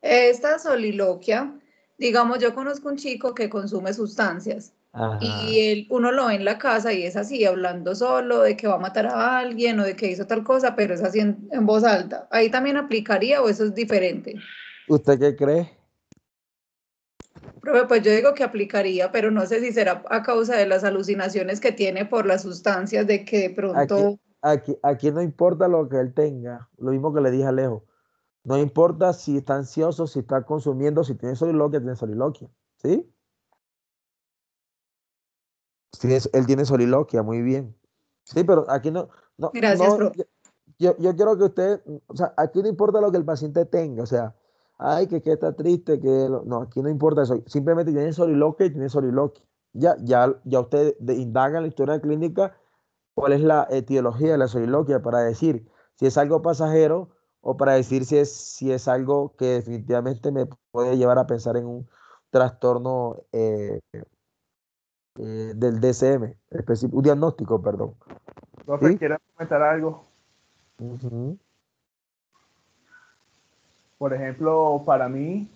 Esta soliloquia, digamos, yo conozco un chico que consume sustancias Ajá. y uno lo ve en la casa y es así, hablando solo de que va a matar a alguien o de que hizo tal cosa, pero es así en voz alta. ¿Ahí también aplicaría o eso es diferente? ¿Usted qué cree? Profe, pues yo digo que aplicaría, pero no sé si será a causa de las alucinaciones que tiene por las sustancias, de que de Aquí, pronto... aquí no importa lo que él tenga, lo mismo que le dije a Alejo. No importa si está ansioso, si está consumiendo, si tiene soliloquia, tiene soliloquia. ¿Sí? Él tiene soliloquia, muy bien. Sí, pero aquí Gracias, profe. yo quiero que usted, o sea, aquí no importa lo que el paciente tenga, o sea, ay, que está triste, no, aquí no importa eso, simplemente tiene soliloquia y tiene soliloquia. Ya usted indaga en la historia clínica cuál es la etiología de la soliloquia para decir si es algo pasajero o para decir si es algo que definitivamente me puede llevar a pensar en un trastorno del DSM, un diagnóstico, perdón. Profe, ¿Sí? ¿quiere comentar algo? Ujú. Por ejemplo, para mí,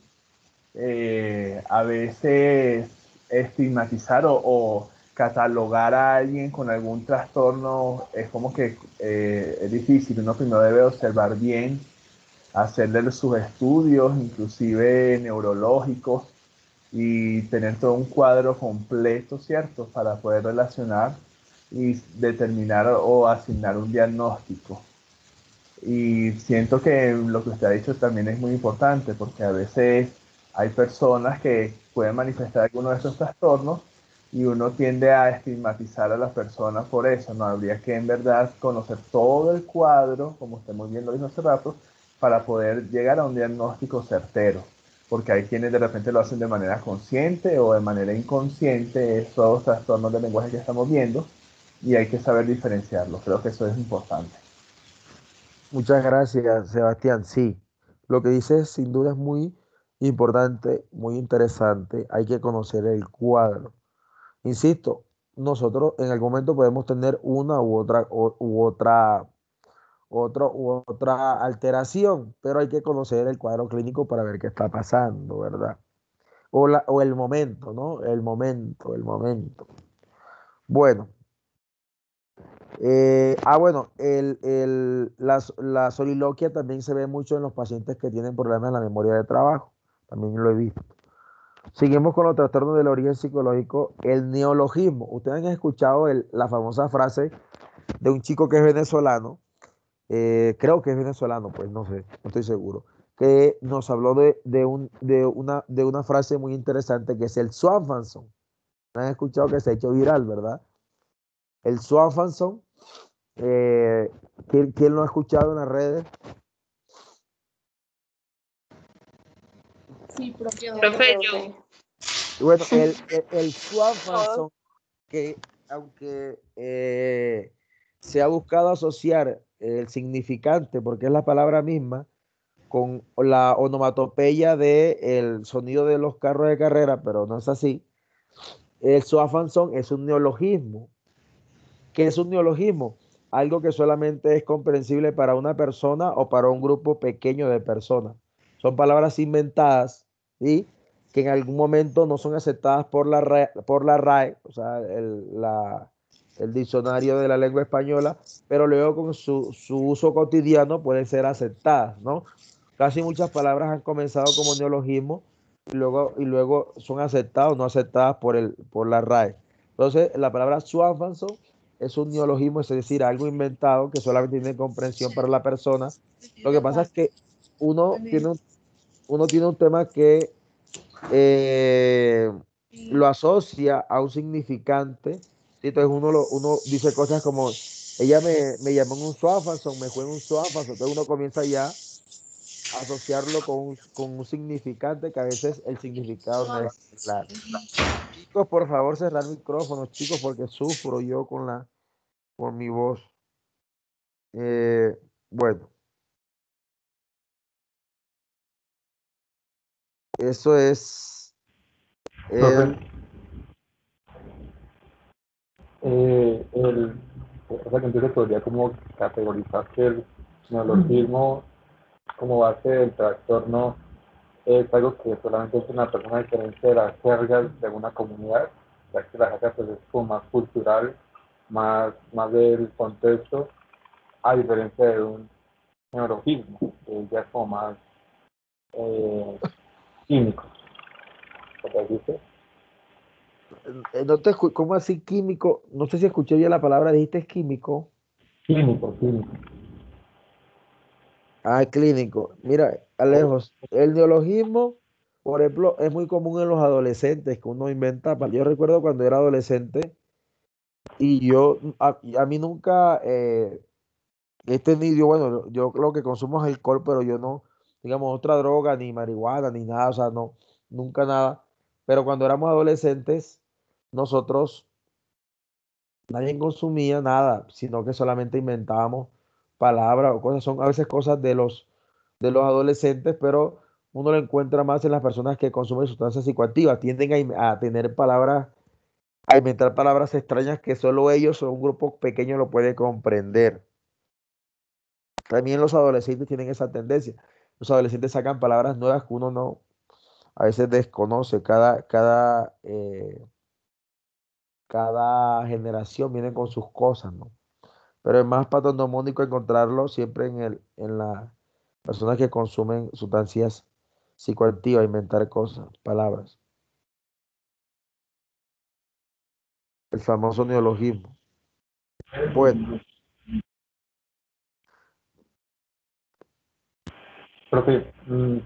a veces estigmatizar o catalogar a alguien con algún trastorno es como que es difícil. Uno primero debe observar bien, hacerle sus estudios, inclusive neurológicos, y tener todo un cuadro completo, ¿cierto? Para poder relacionar y determinar o asignar un diagnóstico. Y siento que lo que usted ha dicho también es muy importante, porque a veces hay personas que pueden manifestar alguno de estos trastornos y uno tiende a estigmatizar a las personas por eso. No habría que en verdad conocer todo el cuadro, como usted muy bien lo dijo hace rato, para poder llegar a un diagnóstico certero. Porque hay quienes de repente lo hacen de manera consciente o de manera inconsciente, esos trastornos de lenguaje que estamos viendo, y hay que saber diferenciarlos. Creo que eso es importante. Muchas gracias, Sebastián. Sí, lo que dices sin duda es muy importante, muy interesante. Hay que conocer el cuadro. Insisto, nosotros en algún momento podemos tener una u otra alteración, pero hay que conocer el cuadro clínico para ver qué está pasando, ¿verdad? O el momento, ¿no? El momento. Bueno, bueno, la soliloquia también se ve mucho en los pacientes que tienen problemas en la memoria de trabajo. También lo he visto. Seguimos con los trastornos del origen psicológico, el neologismo. Ustedes han escuchado la famosa frase de un chico que es venezolano, creo que es venezolano, pues no sé, no estoy seguro, que nos habló de una frase muy interesante que es el Swanfanson. Han escuchado que se ha hecho viral, ¿verdad? El Swanfanson, eh, ¿quién lo ha escuchado en las redes? Sí, profe. Profe, yo. Bueno, el Swanfanson, que aunque se ha buscado asociar el significante, porque es la palabra misma, con la onomatopeya del sonido de los carros de carrera, pero no es así. El Swanfanson es un neologismo. ¿Qué es un neologismo? Algo que solamente es comprensible para una persona o para un grupo pequeño de personas. Son palabras inventadas, ¿sí? Que en algún momento no son aceptadas por la RAE, o sea, el diccionario de la lengua española, pero luego con su uso cotidiano pueden ser aceptadas, ¿no? Casi muchas palabras han comenzado como neologismo y luego son aceptadas o no aceptadas por la RAE. Entonces, la palabra Swanfanson es un neologismo, es decir, algo inventado que solamente tiene comprensión para la persona. Lo que pasa es que uno tiene un tema que lo asocia a un significante. ¿Sí? Entonces uno dice cosas como, ella me llamó en un Swanfanson, me fue en un Swanfanson. Entonces uno comienza ya asociarlo con un significante que a veces el significado no es claro. Chicos, por favor, cerrar micrófonos, chicos, porque sufro yo con mi voz. Bueno, eso es Profe, o sea que entonces podría como categorizar que el neologismo como base del trastorno es algo que solamente es una persona diferente de las jergas de una comunidad, ya que la jerga pues, es como más cultural, más del contexto, a diferencia de un neologismo, que ya es como más químico, ¿por así decirlo? no te ¿cómo así químico? No sé si escuché bien la palabra, dijiste químico. Químico. Ah, clínico. Mira, Alejos, el neologismo, por ejemplo, es muy común en los adolescentes que uno inventa. Yo recuerdo cuando era adolescente y a mí nunca he tenido, bueno, yo lo que consumo es alcohol, pero yo no, digamos, otra droga, ni marihuana, ni nada, o sea, no, nunca nada. Pero cuando éramos adolescentes, nosotros nadie consumía nada, sino que solamente inventábamos palabras o cosas. Son a veces cosas de los adolescentes, pero uno lo encuentra más en las personas que consumen sustancias psicoactivas. Tienden a tener palabras, a inventar palabras extrañas que solo ellos o un grupo pequeño lo puede comprender. También los adolescentes tienen esa tendencia. Los adolescentes sacan palabras nuevas que uno no, a veces desconoce. Cada generación viene con sus cosas, ¿no? Pero es más patognomónico encontrarlo siempre en las personas que consumen sustancias psicoactivas, inventar cosas, palabras. El famoso neologismo. Bueno, Profe,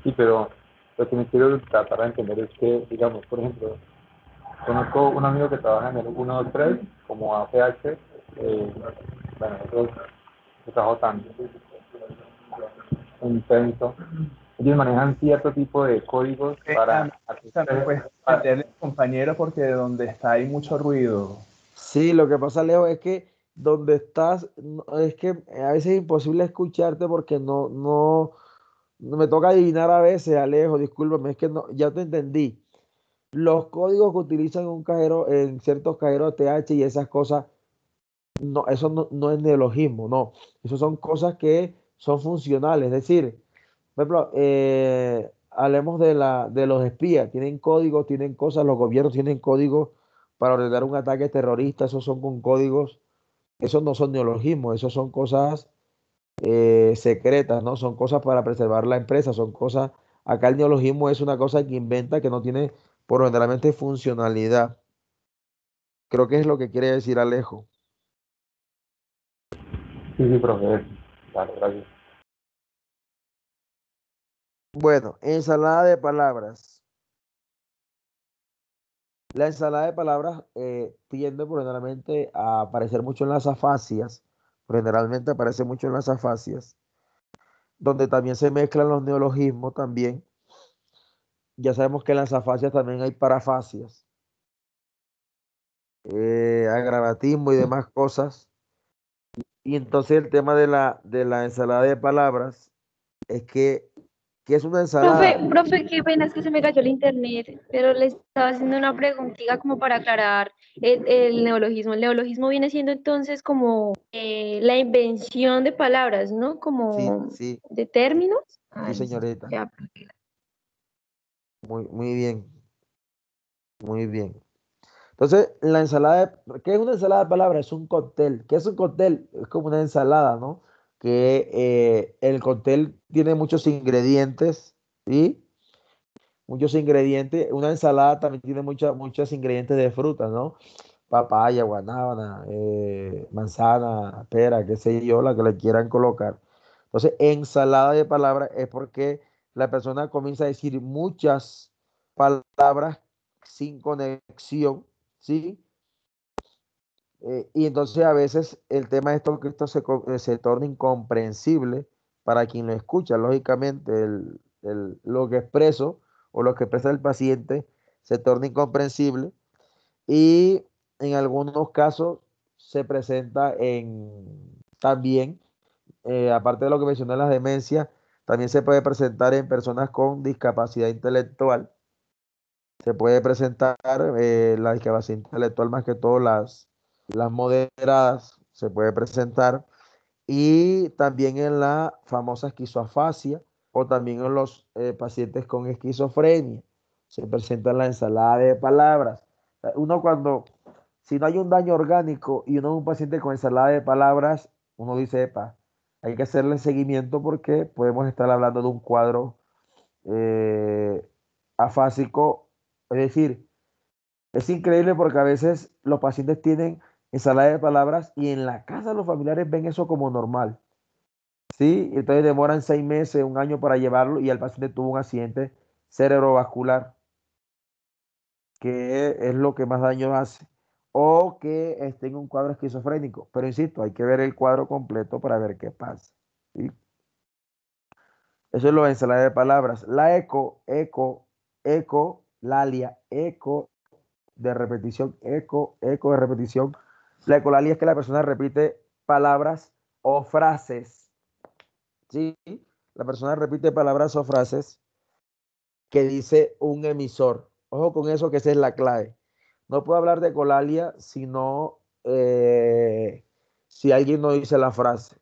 sí, pero lo que me quiero tratar de entender es que, digamos, por ejemplo, conozco un amigo que trabaja en el 123 como APH, bueno, nosotros no trabajo tan intenso. Ellos manejan cierto tipo de códigos para ¿Me puedes meterle, compañero, porque de donde está hay mucho ruido? sí, lo que pasa, Leo, es que donde estás, es que a veces es imposible escucharte porque no me toca adivinar a veces, Alejo, discúlpame, es que no, ya te entendí. Los códigos que utilizan un cajero, en ciertos cajeros TH y esas cosas, no, eso no es neologismo, no. Eso son cosas que son funcionales. Es decir, por ejemplo, hablemos de los espías. Tienen códigos, tienen cosas, los gobiernos tienen códigos para ordenar un ataque terrorista. Esos son con códigos. Esos no son neologismos, esos son cosas secretas, ¿no? Son cosas para preservar la empresa, son cosas. Acá el neologismo es una cosa que inventa que no tiene por generalmente funcionalidad. Creo que es lo que quiere decir Alejo. Sí, profe, claro, gracias. Bueno, ensalada de palabras. La ensalada de palabras tiende por generalmente a aparecer mucho en las afasias, por generalmente aparece mucho en las afasias, donde también se mezclan los neologismos también. Ya sabemos que en las afasias también hay parafasias, agravatismo y demás cosas. Y entonces el tema de la ensalada de palabras es que es una ensalada. Profe, qué pena, es que se me cayó el internet, pero le estaba haciendo una preguntita como para aclarar el neologismo. El neologismo viene siendo entonces como la invención de palabras, ¿no? Sí, Como sí, de términos. sí, Ah, listo, señorita. ya. Muy bien, muy bien. Entonces, ¿qué es una ensalada de palabras? Es un cóctel. ¿Qué es un cóctel? Es como una ensalada, ¿no? Que el cóctel tiene muchos ingredientes, ¿sí? Muchos ingredientes. Una ensalada también tiene muchos ingredientes de frutas, ¿no? Papaya, guanábana, manzana, pera, qué sé yo, la que le quieran colocar. Entonces, ensalada de palabras es porque la persona comienza a decir muchas palabras sin conexión, ¿sí? Y entonces a veces el tema es que esto se torna incomprensible para quien lo escucha. Lógicamente, lo que expreso o lo que expresa el paciente se torna incomprensible y en algunos casos se presenta también, aparte de lo que mencioné, las demencias, también se puede presentar en personas con discapacidad intelectual. Se puede presentar la discapacidad intelectual, más que todo las moderadas, se puede presentar. Y también en la famosa esquizoafasia o también en los pacientes con esquizofrenia. Se presenta la ensalada de palabras. Uno si no hay un daño orgánico y uno es un paciente con ensalada de palabras, uno dice, epa, hay que hacerle seguimiento porque podemos estar hablando de un cuadro eh, afásico. Es decir, es increíble porque a veces los pacientes tienen ensalada de palabras y en la casa los familiares ven eso como normal. ¿Sí? Entonces demoran 6 meses, un año para llevarlo y el paciente tuvo un accidente cerebrovascular, que es lo que más daño hace. O que esté en un cuadro esquizofrénico. Pero insisto, hay que ver el cuadro completo para ver qué pasa. ¿Sí? Eso es lo de ensalada de palabras. La ecolalia, eco de repetición, eco de repetición. La ecolalia es que la persona repite palabras o frases. ¿Sí? La persona repite palabras o frases que dice un emisor. Ojo con eso, que esa es la clave. No puedo hablar de ecolalia si alguien no dice la frase.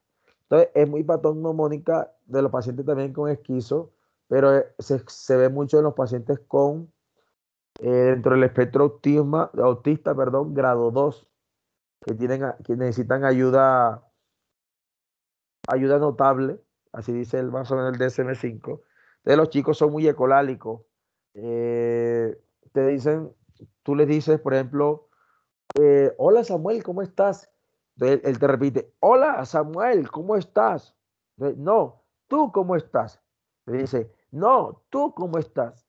Entonces, es muy patognomónica de los pacientes también con esquizo, pero se ve mucho en los pacientes dentro del espectro autista, perdón, grado 2, que necesitan ayuda notable, así dice más o menos el DSM-5. Entonces los chicos son muy ecolálicos. Eh, te dicen, tú les dices, por ejemplo, hola Samuel, ¿cómo estás? Entonces él te repite, hola Samuel, ¿cómo estás? Entonces, no, ¿tú cómo estás? Le dice, no, ¿tú cómo estás?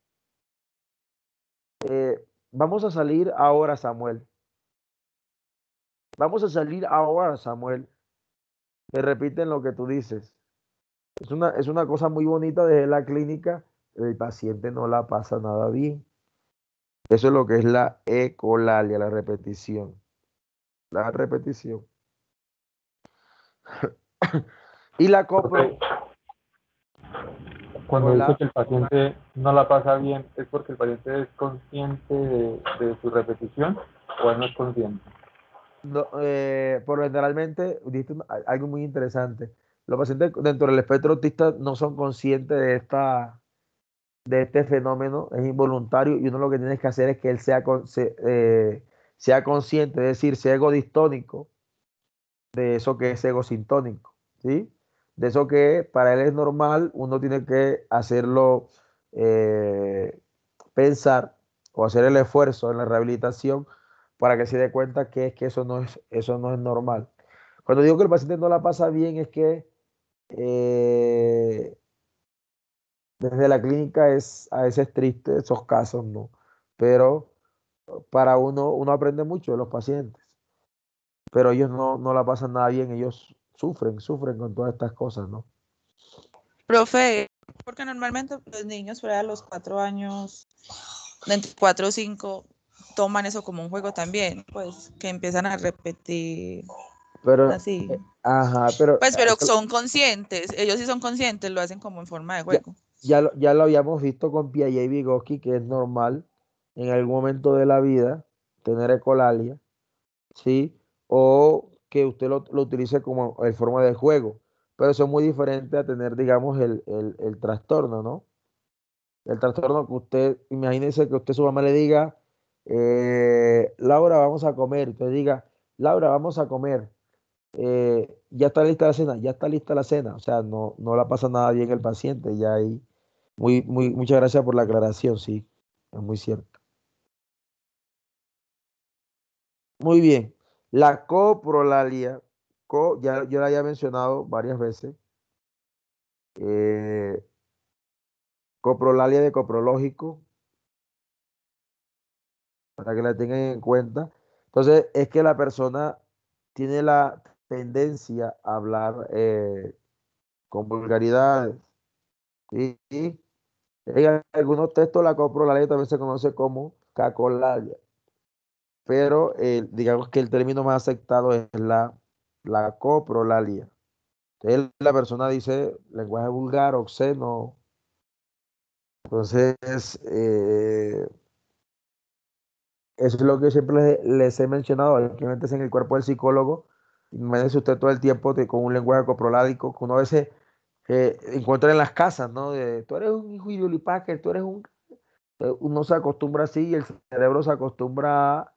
Vamos a salir ahora, Samuel. Vamos a salir ahora, Samuel. Te repiten lo que tú dices. Es una cosa muy bonita desde la clínica. El paciente no la pasa nada bien. Eso es lo que es la ecolalia, la repetición. La repetición. Y la copro. Cuando dice Hola. que el paciente no la pasa bien, ¿es porque el paciente es consciente de su repetición o él no es consciente? No, generalmente, dijiste algo muy interesante. Los pacientes dentro del espectro autista no son conscientes de este fenómeno, es involuntario y uno lo que tiene que hacer es que él sea consciente, es decir, sea egodistónico de eso que es egosintónico, ¿sí? De eso que para él es normal, uno tiene que hacerlo pensar o hacer el esfuerzo en la rehabilitación para que se dé cuenta que es que eso no es normal. Cuando digo que el paciente no la pasa bien es que eh, desde la clínica a veces triste esos casos, ¿no? Pero para uno aprende mucho de los pacientes, pero ellos no la pasan nada bien, ellos sufren con todas estas cosas, ¿no? Profe, porque normalmente los niños fuera de los 4 años, de entre 4 o 5, toman eso como un juego también, pues que empiezan a repetir Pero, así. ajá, pero Pero son conscientes, ellos sí son conscientes, lo hacen como en forma de ya, juego. ya lo habíamos visto con Piaget y Vygotsky, que es normal en algún momento de la vida tener ecolalia, ¿sí? O que usted lo utilice como en forma de juego, pero eso es muy diferente a tener, digamos, el trastorno, ¿no? El trastorno que usted, imagínese que usted su mamá le diga, Laura, vamos a comer, usted diga, Laura, vamos a comer, ya está lista la cena, ya está lista la cena, o sea, no la pasa nada bien el paciente, ya ahí, muchas gracias por la aclaración, sí, es muy cierto. Muy bien, la coprolalia, ya yo la había mencionado varias veces, eh, coprolalia de coprológico, para que la tengan en cuenta. Entonces, es que la persona tiene la tendencia a hablar con vulgaridades. Y en algunos textos la coprolalia también se conoce como cacolalia, pero digamos que el término más aceptado es la coprolalia. Entonces la persona dice lenguaje vulgar, obsceno. Entonces, eso es lo que siempre les he mencionado, hay que meterse en el cuerpo del psicólogo. Imagínese usted todo el tiempo con un lenguaje coprolálico que uno a veces encuentra en las casas, ¿no? Tú eres un hijo de Julie Packer, tú eres un... Uno se acostumbra así y el cerebro se acostumbra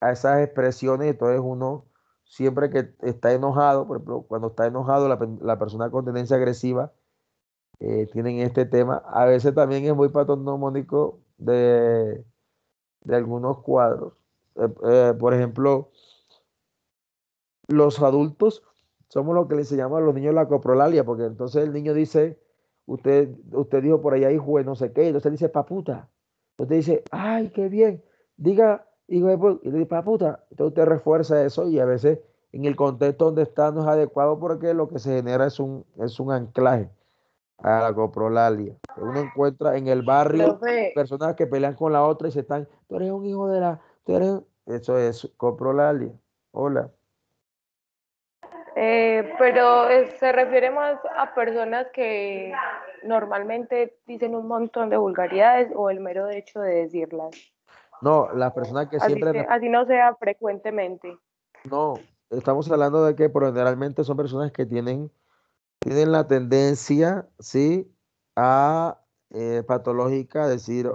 a esas expresiones, entonces uno siempre que está enojado, por ejemplo, cuando está enojado la persona con tendencia agresiva, tienen este tema. A veces también es muy patognomónico de algunos cuadros. Por ejemplo, los adultos somos lo que les llama a los niños la coprolalia, porque entonces el niño dice, usted dijo por allá hijo de no sé qué, entonces él dice paputa. Entonces dice, ay, qué bien, diga hijo de y le dice paputa. Entonces usted refuerza eso y a veces en el contexto donde está no es adecuado porque lo que se genera es un anclaje a la coprolalia. Uno encuentra en el barrio Profe, personas que pelean con la otra y se están, tú eres un hijo de la, tú eres... Eso es coprolalia. Hola. pero se refiere más a personas que normalmente dicen un montón de vulgaridades o el mero hecho de decirlas. No, las personas que Así, siempre, así no sea frecuentemente. no, estamos hablando de que por generalmente son personas que tienen la tendencia, ¿sí? A patológica, decir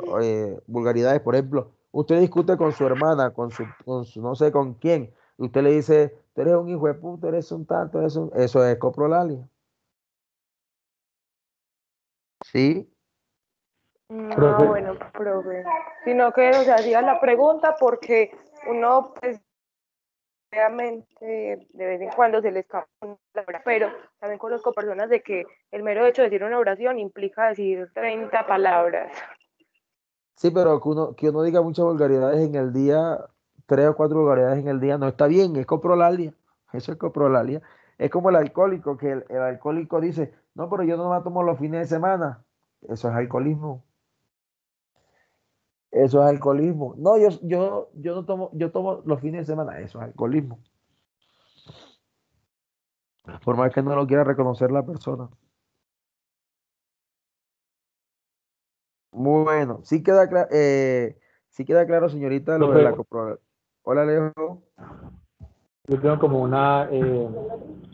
vulgaridades. Por ejemplo, usted discute con su hermana, con su no sé con quién, y usted le dice, tú eres un hijo de puta, eres un tanto, eso es coprolalia. ¿Sí? Profe, Bueno, profe. Sino que, o sea, hacía la pregunta porque uno, pues, obviamente, de vez en cuando se le escapa una palabra, pero también conozco personas de que el mero hecho de decir una oración implica decir 30 palabras. Sí, pero que uno diga muchas vulgaridades en el día, 3 o 4 vulgaridades en el día, no está bien, es coprolalia. Eso es coprolalia. Es como el alcohólico, que el alcohólico dice, no, pero yo no me tomo los fines de semana. Eso es alcoholismo. Eso es alcoholismo. No, yo no tomo, yo tomo los fines de semana. Eso es alcoholismo. Por más que no lo quiera reconocer la persona. Bueno, sí queda claro, señorita, lo de la profe, coprolalia. Hola, Alejo. yo tengo como una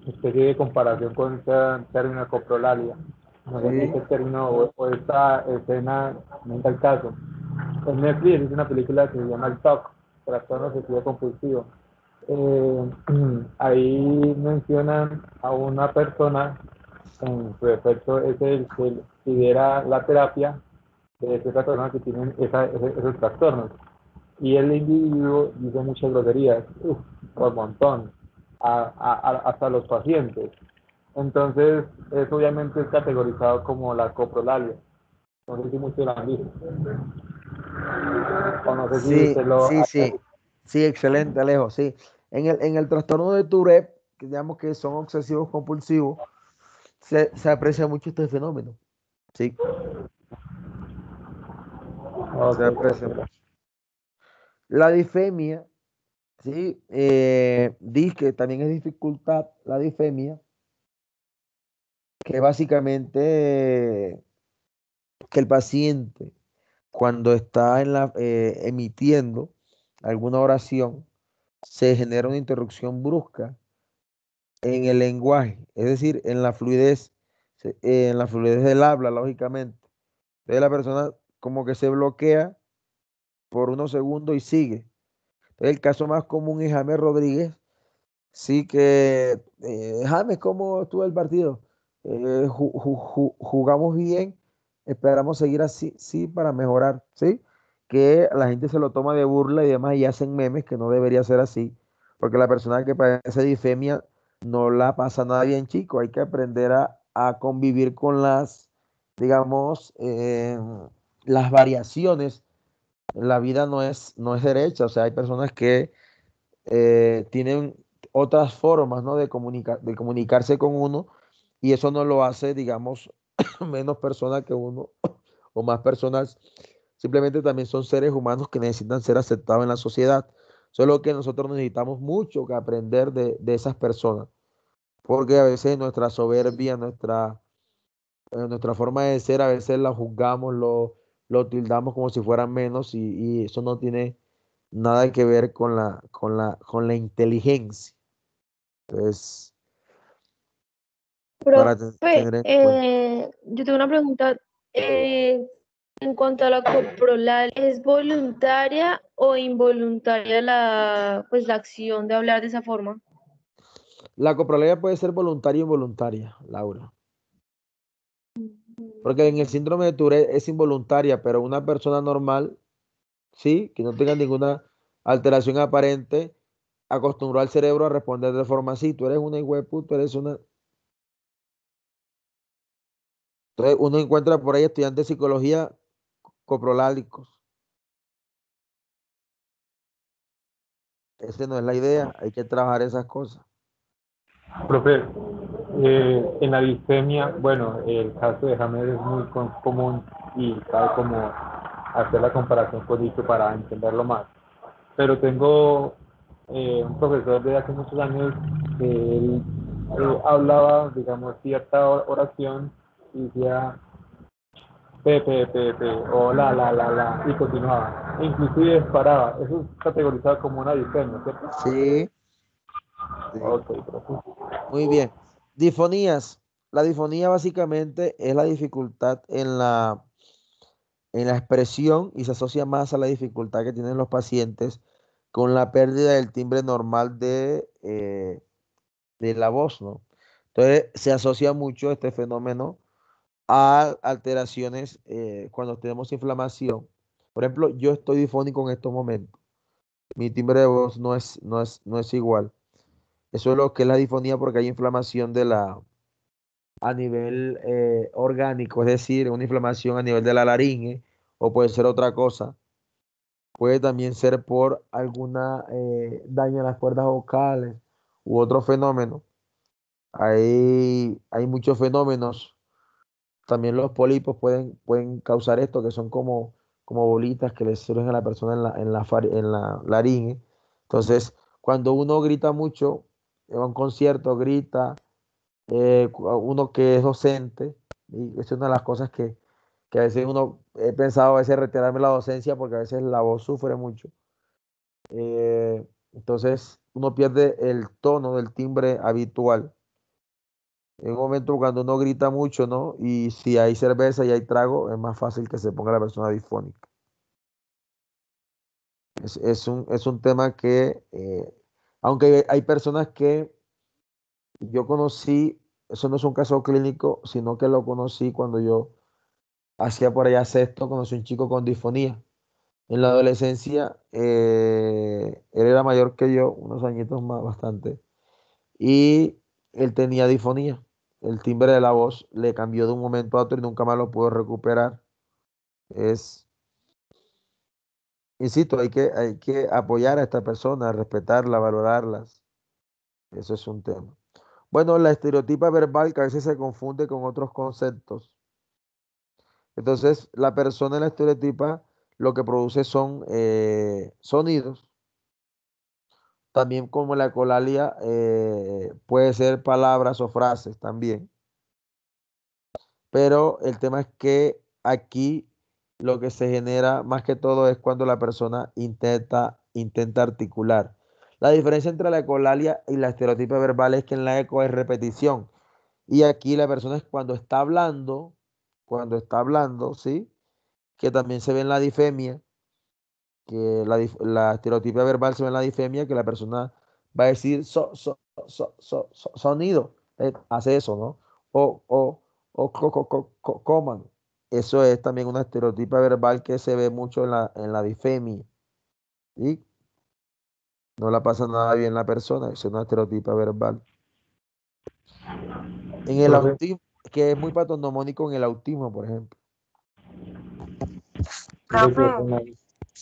especie de comparación con este término de coprolalia. No sé si Sí, este término o esta escena me da el caso. En Netflix es una película que se llama El TOC, trastorno obsesivo compulsivo. Ahí mencionan a una persona, en su efecto es el que lidera la terapia de esas personas que tienen esos trastornos. Y el individuo dice muchas groserías, por montón, hasta los pacientes. Entonces, eso obviamente es categorizado como la coprolalia. No sé si muchos lo han visto. O no sé si sí, usted lo sí, haya sí. visto. Sí, excelente, Alejo, sí. En el trastorno de Tourette, que digamos que son obsesivos compulsivos, se aprecia mucho este fenómeno. Sí, se Ok, aprecia ok. mucho. La disfemia, sí, dice que también es dificultad, la disfemia, que básicamente que el paciente, cuando está emitiendo alguna oración, se genera una interrupción brusca en el lenguaje, es decir, en la fluidez del habla, lógicamente. Entonces la persona como que se bloquea por unos segundos y sigue. Entonces, el caso más común es James Rodríguez. Sí que, James, ¿cómo estuvo el partido? Jugamos bien, esperamos seguir así, sí, para mejorar, ¿sí? Que la gente se lo toma de burla y demás y hacen memes que no debería ser así, porque la persona que padece disfemia no la pasa nada bien, chico. Hay que aprender a convivir con digamos, las variaciones. La vida no es derecha, o sea, hay personas que tienen otras formas, ¿no? de comunicarse con uno y eso no lo hace, digamos, menos personas que uno o más personas. Simplemente también son seres humanos que necesitan ser aceptados en la sociedad. Solo que nosotros necesitamos mucho que aprender de esas personas, porque a veces nuestra soberbia, nuestra forma de ser, a veces la juzgamos, lo tildamos como si fueran menos y eso no tiene nada que ver con la inteligencia. Entonces, para Profe, tener en cuenta. yo tengo una pregunta. En cuanto a la coprolal, ¿es voluntaria o involuntaria pues, la acción de hablar de esa forma? La coprolalia puede ser voluntaria o involuntaria, Laura. Porque en el síndrome de Tourette es involuntaria, pero una persona normal, sí, que no tenga ninguna alteración aparente, acostumbró al cerebro a responder de forma así. Tú eres una hijuepu, tú eres una. Entonces uno encuentra por ahí estudiantes de psicología coprolálicos. Esa no es la idea, hay que trabajar esas cosas. Profe, en la disfemia, bueno, el caso de James es muy común y sabe cómo hacer la comparación con dicho para entenderlo más. Pero tengo un profesor de hace muchos años que él hablaba, digamos, cierta oración y decía pe, o la, y continuaba. Inclusive paraba. Eso es categorizado como una disfemia, ¿cierto? Sí, sí. Ok, profe. Muy bien. Disfonías. La disfonía básicamente es la dificultad en la expresión y se asocia más a la dificultad que tienen los pacientes con la pérdida del timbre normal de la voz, ¿no? Entonces se asocia mucho este fenómeno a alteraciones cuando tenemos inflamación. Por ejemplo, yo estoy difónico en estos momentos. Mi timbre de voz no es igual. Eso es lo que es la disfonía porque hay inflamación a nivel orgánico, es decir, una inflamación a nivel de la laringe, o puede ser otra cosa. Puede también ser por alguna daño en las cuerdas vocales u otro fenómeno. Hay muchos fenómenos. También los pólipos pueden causar esto, que son como bolitas que le surgen a la persona en la laringe. Entonces, cuando uno grita mucho en un concierto, grita, uno que es docente, y es una de las cosas que a veces he pensado a veces retirarme la docencia porque a veces la voz sufre mucho. Entonces, uno pierde el tono del timbre habitual. En un momento cuando uno grita mucho, ¿no? Y si hay cerveza y hay trago, es más fácil que se ponga la persona disfónica. Es un tema que, aunque hay personas que yo conocí, eso no es un caso clínico, sino que lo conocí cuando yo hacía por allá sexto, conocí un chico con disfonía. En la adolescencia, él era mayor que yo, unos añitos más, bastante, y él tenía disfonía. El timbre de la voz le cambió de un momento a otro y nunca más lo pudo recuperar. Es, insisto, hay que apoyar a esta persona, respetarla, valorarlas. Eso es un tema. Bueno, la estereotipa verbal que a veces se confunde con otros conceptos. Entonces, la persona en la estereotipa lo que produce son sonidos. También como la ecolalia puede ser palabras o frases también. Pero el tema es que aquí lo que se genera más que todo es cuando la persona intenta articular. La diferencia entre la ecolalia y la estereotipa verbal es que en la eco es repetición. Y aquí la persona es cuando está hablando, ¿sí? Que también se ve en la difemia, que la estereotipa verbal se ve en la difemia, que la persona va a decir sonido, hace eso, ¿no? O coman. Eso es también una estereotipa verbal que se ve mucho en la difemia. Y no la pasa nada bien la persona, es una estereotipa verbal. En el Profe, autismo, que es muy patognomónico en el autismo, por ejemplo. Profe,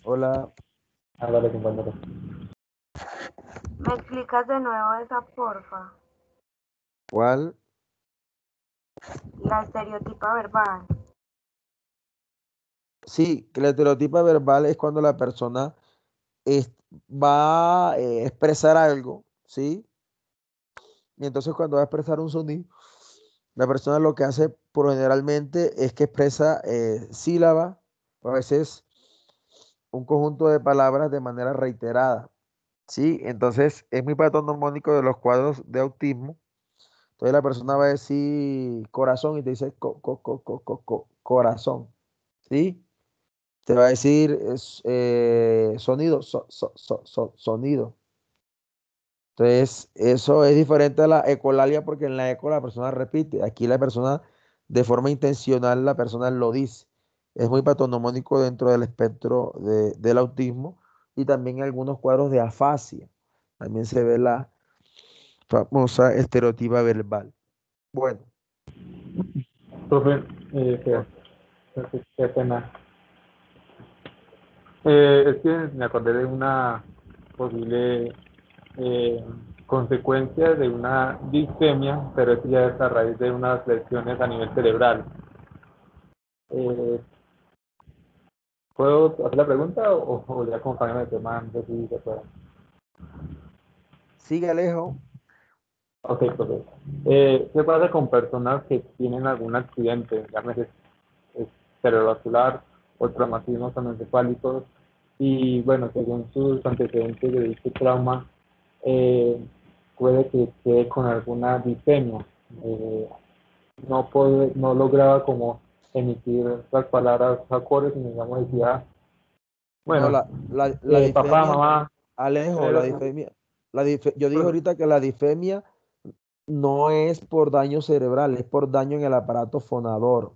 Hola, hágale, compañero. ¿me explicas de nuevo esa porfa? ¿cuál? La estereotipa verbal. Sí, que la estereotipa verbal es cuando la persona es- va a expresar algo, ¿sí? Y entonces cuando va a expresar un sonido, la persona lo que hace por generalmente es que expresa sílabas, o a veces un conjunto de palabras de manera reiterada, ¿sí? Entonces es muy patognomónico de los cuadros de autismo. Entonces la persona va a decir corazón y te dice corazón, ¿sí? Te va a decir sonido, sonido. Entonces, eso es diferente a la ecolalia porque en la eco la persona repite. Aquí la persona, de forma intencional, la persona lo dice. Es muy patognomónico dentro del espectro del autismo y también en algunos cuadros de afasia. También se ve la famosa estereotipa verbal. Bueno, Profe, qué pena. Es que me acordé de una posible eh, consecuencia de una distemia, pero eso ya es a raíz de unas lesiones a nivel cerebral. Eh, ¿Puedo hacer la pregunta o ya acompañarme de tema? No sé si se puede. sigue Alejo. Ok, profe. ¿Qué pasa con personas que tienen algún accidente, llámese cerebrovascular o traumatismos encefálicos? Y bueno, según sus antecedentes de dicho trauma, puede que quede con alguna distemia. No lograba como emitir las palabras acordes, y digamos decía, No, bueno, la papá, disfemia, mamá, Alejo, la pero, disfemia, yo dije ahorita que la disfemia no es por daño cerebral, es por daño en el aparato fonador.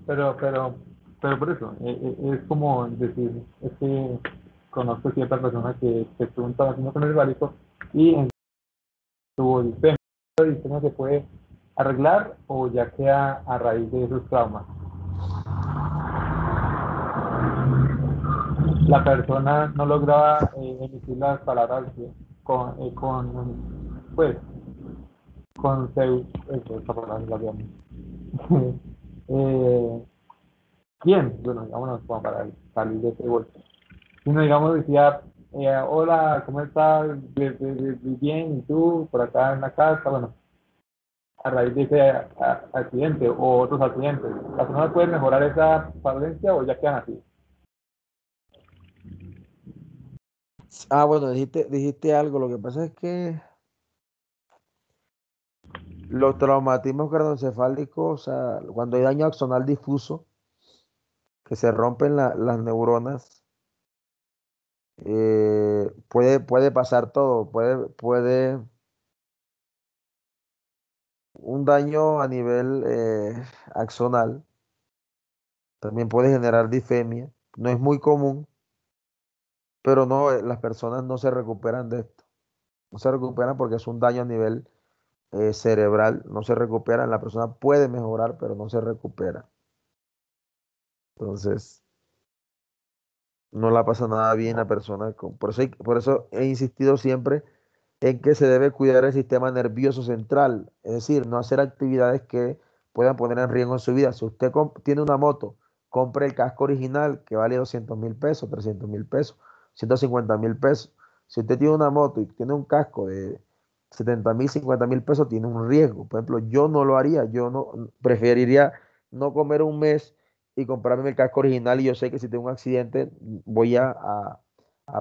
pero, pero, pero por eso, es como decir, es que conozco ciertas personas que tuvo un traumatismo cerebrálico y en su distemia. ¿La distemia se puede arreglar o ya queda a raíz de esos traumas? La persona no lograba emitir las palabras pues, con esa palabra la habíamos. eh, Bien, bueno, digamos como para salir de ese golpe. Si uno, digamos, decía, hola, ¿cómo estás? Bien, ¿y tú? Por acá en la casa, bueno, a raíz de ese accidente o otros accidentes, ¿la persona puede mejorar esa falencia o ya quedan así? Ah, bueno, dijiste algo. Lo que pasa es que los traumatismos craneoencefálicos, o sea, cuando hay daño axonal difuso, que se rompen las neuronas, puede pasar todo. Puede un daño a nivel axonal, también puede generar disfemia. No es muy común, pero no, las personas no se recuperan de esto. No se recuperan porque es un daño a nivel cerebral, no se recupera, la persona puede mejorar, pero no se recupera. Entonces, no la pasa nada bien la persona. Por eso he insistido siempre en que se debe cuidar el sistema nervioso central, es decir, no hacer actividades que puedan poner en riesgo en su vida. Si usted tiene una moto, compre el casco original que vale 200.000 pesos, 300.000 pesos, 150.000 pesos. Si usted tiene una moto y tiene un casco de 70.000, 50.000 pesos, tiene un riesgo. Por ejemplo, yo no lo haría, yo no preferiría no comer un mes y comprarme el casco original y yo sé que si tengo un accidente voy a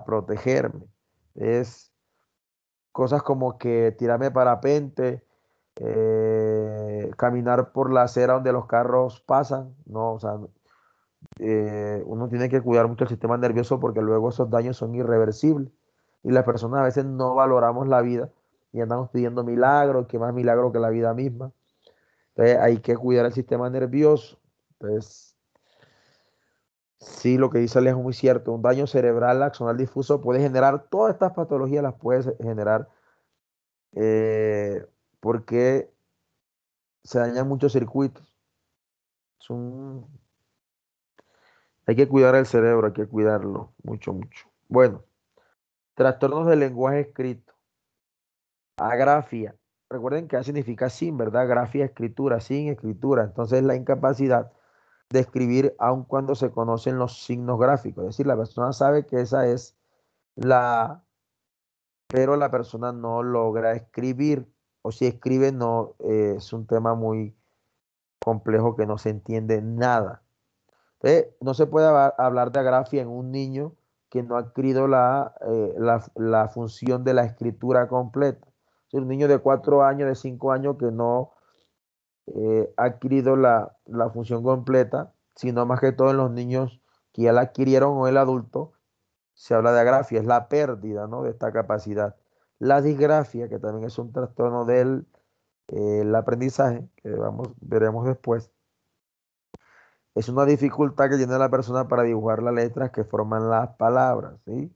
protegerme. Es cosas como que tirarme parapente, caminar por la acera donde los carros pasan, no, o sea, uno tiene que cuidar mucho el sistema nervioso porque luego esos daños son irreversibles y las personas a veces no valoramos la vida y andamos pidiendo milagros, que más milagro que la vida misma. Entonces hay que cuidar el sistema nervioso. Entonces, sí, lo que dice Alejo es muy cierto, un daño cerebral axonal difuso puede generar todas estas patologías, las puede generar porque se dañan muchos circuitos. Es un- Hay que cuidar el cerebro, hay que cuidarlo mucho, mucho. Bueno, trastornos del lenguaje escrito, agrafia, recuerden que A significa sin, ¿verdad? Grafía, escritura, sin escritura. Entonces la incapacidad de escribir aun cuando se conocen los signos gráficos. Es decir, la persona sabe que esa es la A, pero la persona no logra escribir. O si escribe, no, es un tema muy complejo que no se entiende nada. Entonces, no se puede hablar de agrafia en un niño que no ha adquirido la función de la escritura completa. Es un niño de 4 años, de 5 años que no ha adquirido la función completa, sino más que todo en los niños que ya la adquirieron o el adulto, se habla de agrafia, es la pérdida, ¿no?, de esta capacidad. La disgrafia, que también es un trastorno del el aprendizaje, que veremos después, es una dificultad que tiene la persona para dibujar las letras que forman las palabras, ¿sí?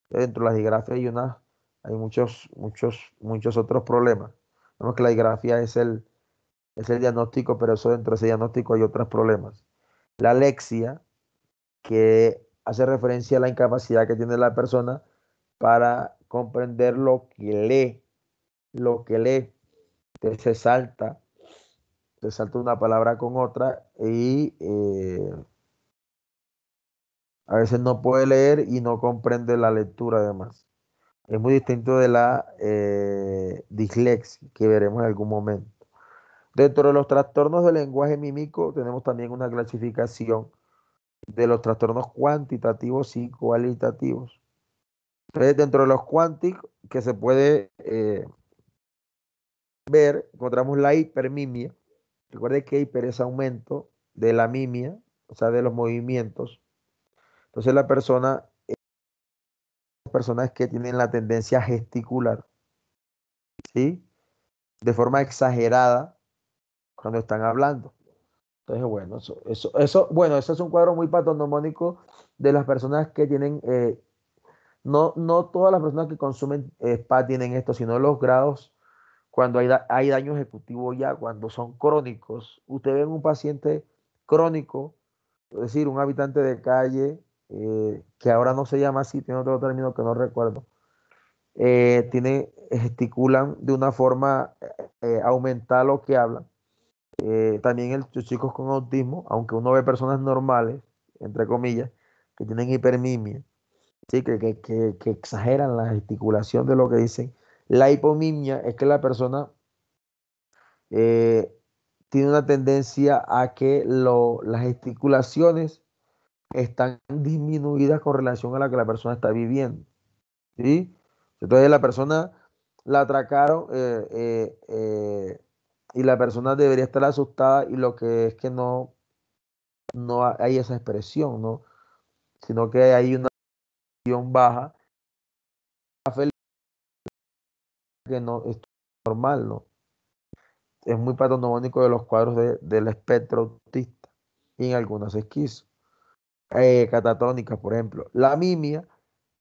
Dentro de la disgrafia hay muchos otros problemas. Vemos que la disgrafia es el diagnóstico, pero eso dentro de ese diagnóstico hay otros problemas. La alexia, que hace referencia a la incapacidad que tiene la persona para comprender lo que lee. Entonces se salta una palabra con otra y a veces no puede leer y no comprende la lectura además. Es muy distinto de la dislexia, que veremos en algún momento. Dentro de los trastornos del lenguaje mímico tenemos también una clasificación de los trastornos cuantitativos y cualitativos. Entonces, dentro de los cuánticos que se puede ver, encontramos la hipermimia. Recuerde que hiper es aumento de la mimia, o sea, de los movimientos. Entonces, personas que tienen la tendencia a gesticular, ¿sí?, de forma exagerada cuando están hablando. Entonces, bueno, bueno, eso es un cuadro muy patognomónico de las personas que tienen, no todas las personas que consumen SPA tienen esto, sino los grados cuando hay daño ejecutivo ya, cuando son crónicos. Usted ve en un paciente crónico, es decir, un habitante de calle, que ahora no se llama así, tiene otro término que no recuerdo, gesticulan de una forma aumentada lo que hablan. También los chicos con autismo, aunque uno ve personas normales, entre comillas, que tienen hipermimia, ¿sí?, que exageran la gesticulación de lo que dicen. La hipomimia es que la persona tiene una tendencia a que las gesticulaciones están disminuidas con relación a la que la persona está viviendo, ¿sí? Entonces la persona la atracaron y la persona debería estar asustada y lo que es que no hay esa expresión, ¿no? Sino que hay una expresión baja, que no es normal, ¿no? Es muy patognomónico de los cuadros del espectro autista y en algunas esquizos. Catatónicas, por ejemplo. La mimia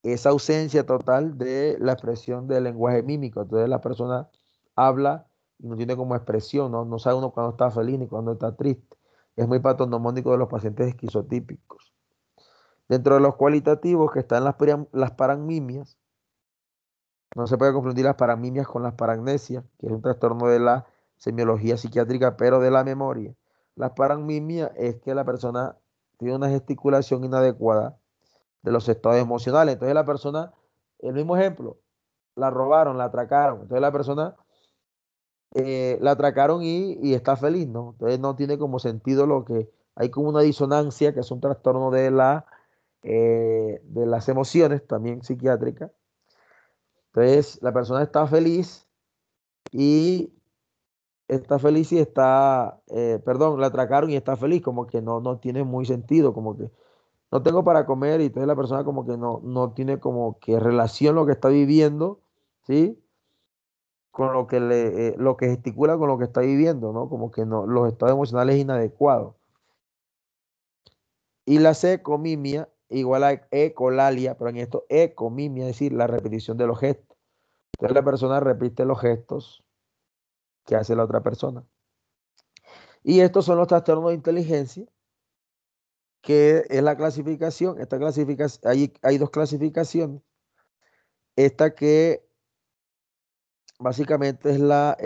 es ausencia total de la expresión del lenguaje mímico. Entonces la persona habla y no tiene como expresión, no sabe uno cuando está feliz ni cuando está triste. Es muy patognomónico de los pacientes esquizotípicos. Dentro de los cualitativos que están las paramimias, no se puede confundir las paramimias con las paramnesias, que es un trastorno de la semiología psiquiátrica, pero de la memoria. La paramimia es que la persona tiene una gesticulación inadecuada de los estados emocionales. Entonces la persona, el mismo ejemplo, la robaron, la atracaron. Entonces la persona la atracaron y está feliz, ¿no? Entonces no tiene como sentido hay como una disonancia, que es un trastorno de las emociones, también psiquiátrica. Entonces la persona y perdón, la atracaron y está feliz, como que no tiene muy sentido, como que no tengo para comer, y entonces la persona como que no tiene como que relación lo que está viviendo, ¿sí?, con lo que gesticula con lo que está viviendo, ¿no? Como que no, los estados emocionales inadecuados. Y la secomimia igual a ecolalia, pero en esto ecomimia, es decir, la repetición de los gestos. Entonces la persona repite los gestos que hace la otra persona. Y estos son los trastornos de inteligencia, que es la clasificación. Hay dos clasificaciones. Esta que básicamente la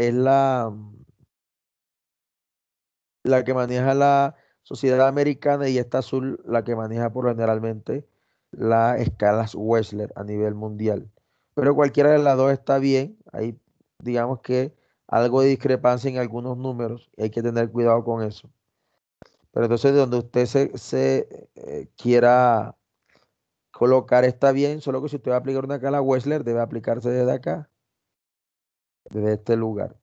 que maneja la sociedad americana, y esta azul la que maneja por lo generalmente las escalas Wechsler a nivel mundial. Pero cualquiera de las dos está bien. Hay, digamos que algo de discrepancia en algunos números y hay que tener cuidado con eso. Pero entonces donde usted se quiera colocar está bien, solo que si usted va a aplicar una escala Wechsler debe aplicarse desde acá, desde este lugar.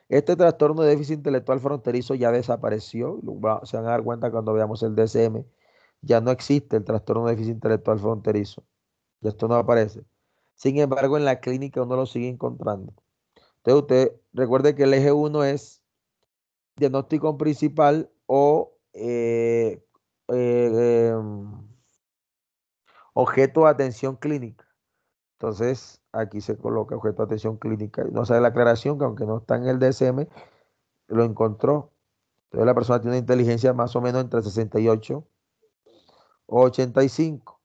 Este trastorno de déficit intelectual fronterizo ya desapareció. Se van a dar cuenta cuando veamos el DSM. Ya no existe el trastorno de déficit intelectual fronterizo. Ya esto no aparece. Sin embargo, en la clínica uno lo sigue encontrando. Entonces, usted recuerde que el eje 1 es diagnóstico principal o objeto de atención clínica. Entonces, aquí se coloca objeto de atención clínica. No sabe la aclaración que aunque no está en el DSM, lo encontró. Entonces la persona tiene una inteligencia más o menos entre 68 o 85.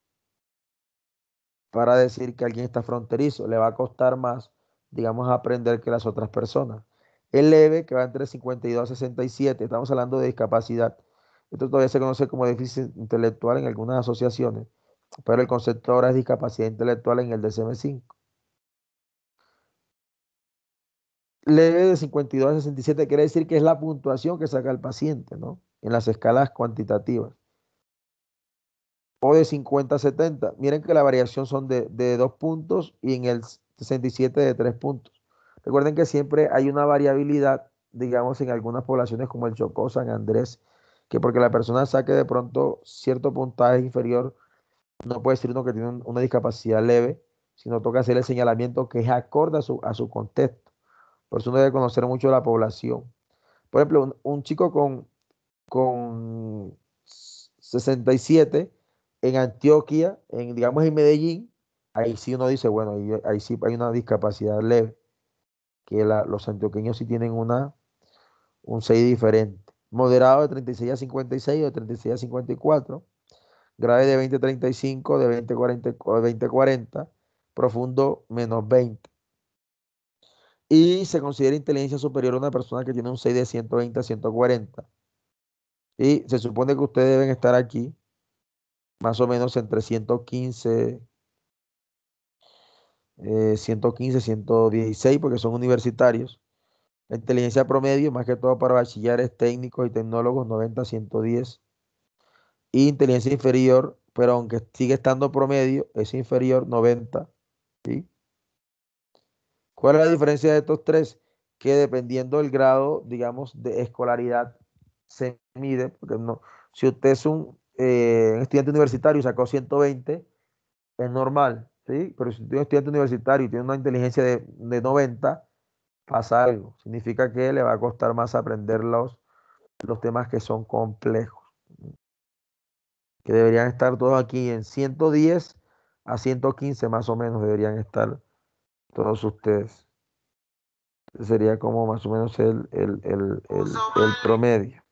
Para decir que alguien está fronterizo, le va a costar más, digamos, aprender que las otras personas. El leve, que va entre 52 a 67, estamos hablando de discapacidad. Esto todavía se conoce como déficit intelectual en algunas asociaciones, pero el concepto ahora es discapacidad intelectual en el DSM-5. Leve de 52 a 67 quiere decir que es la puntuación que saca el paciente, ¿no? En las escalas cuantitativas. O de 50 a 70. Miren que la variación son de 2 puntos y en el 67 de 3 puntos. Recuerden que siempre hay una variabilidad, digamos, en algunas poblaciones como el Chocó, San Andrés, que porque la persona saque de pronto cierto puntaje inferior, no puede decir uno que tiene una discapacidad leve, sino toca hacer el señalamiento que es acorde a su contexto. Por eso uno debe conocer mucho la población. Por ejemplo, un chico con 67 en Antioquia, digamos en Medellín, ahí sí uno dice, bueno, ahí sí hay una discapacidad leve, que los antioqueños sí tienen un 6 diferente. Moderado de 36 a 56 o de 36 a 54, grave de 20 a 35, de 20 a 40, o de 20 a 40, profundo menos 20. Y se considera inteligencia superior a una persona que tiene un 6 de 120 a 140. Y se supone que ustedes deben estar aquí más o menos entre 115, 116, porque son universitarios. La inteligencia promedio, más que todo para bachilleres técnicos y tecnólogos, 90 a 110. Y inteligencia inferior, pero aunque sigue estando promedio, es inferior, 90. ¿Sí? ¿Cuál es la diferencia de estos tres? Que dependiendo del grado, digamos, de escolaridad, se mide, porque no, si usted es un estudiante universitario y sacó 120, es normal, ¿sí? Pero si usted es un estudiante universitario y tiene una inteligencia de 90, pasa algo. Significa que le va a costar más aprender los temas que son complejos, que deberían estar todos aquí en 110 a 115 más o menos deberían estar todos ustedes. Sería como más o menos el promedio.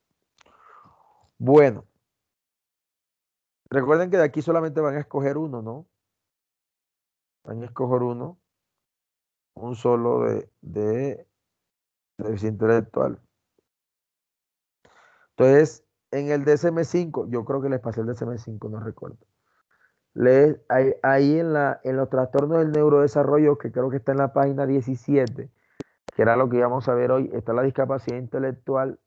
Bueno, recuerden que de aquí solamente van a escoger uno, ¿no? Van a escoger uno, un solo de déficit intelectual. Entonces, en el DSM-5, yo creo que les pasé el DSM-5, no recuerdo. Ahí en los trastornos del neurodesarrollo, que creo que está en la página 17, que era lo que íbamos a ver hoy, está la discapacidad intelectual.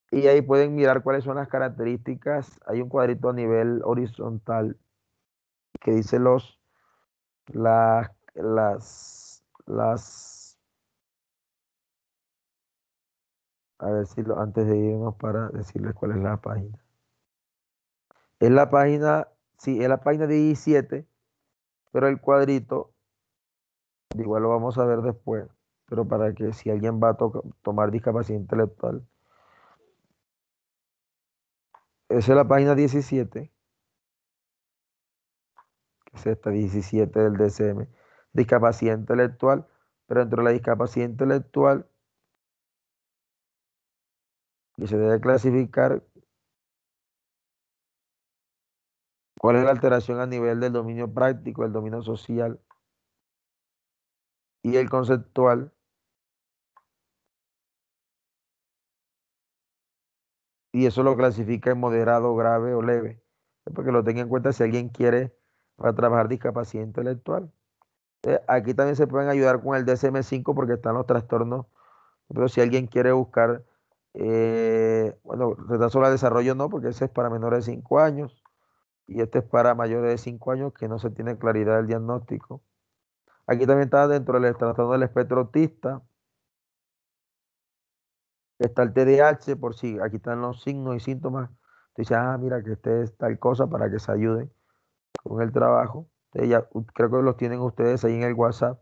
Y ahí pueden mirar cuáles son las características. Hay un cuadrito a nivel horizontal que dice a ver si antes de irnos para decirles cuál es la página. Es la página, sí, es la página 17, pero el cuadrito, igual lo vamos a ver después, pero para que si alguien va a tomar discapacidad intelectual. Esa es la página 17, que es esta 17 del DSM, discapacidad intelectual, pero dentro de la discapacidad intelectual y se debe clasificar cuál es la alteración a nivel del dominio práctico, el dominio social y el conceptual. Y eso lo clasifica en moderado, grave o leve. Es porque lo tenga en cuenta si alguien quiere para trabajar discapacidad intelectual. Aquí también se pueden ayudar con el DSM-5 porque están los trastornos. Pero si alguien quiere buscar, bueno, retraso de desarrollo no, porque ese es para menores de 5 años y este es para mayores de 5 años que no se tiene claridad del diagnóstico. Aquí también está dentro del trastorno del espectro autista. Está el TDAH, por si aquí están los signos y síntomas. Te dice, mira que este es tal cosa para que se ayuden con el trabajo. Creo que los tienen ustedes ahí en el WhatsApp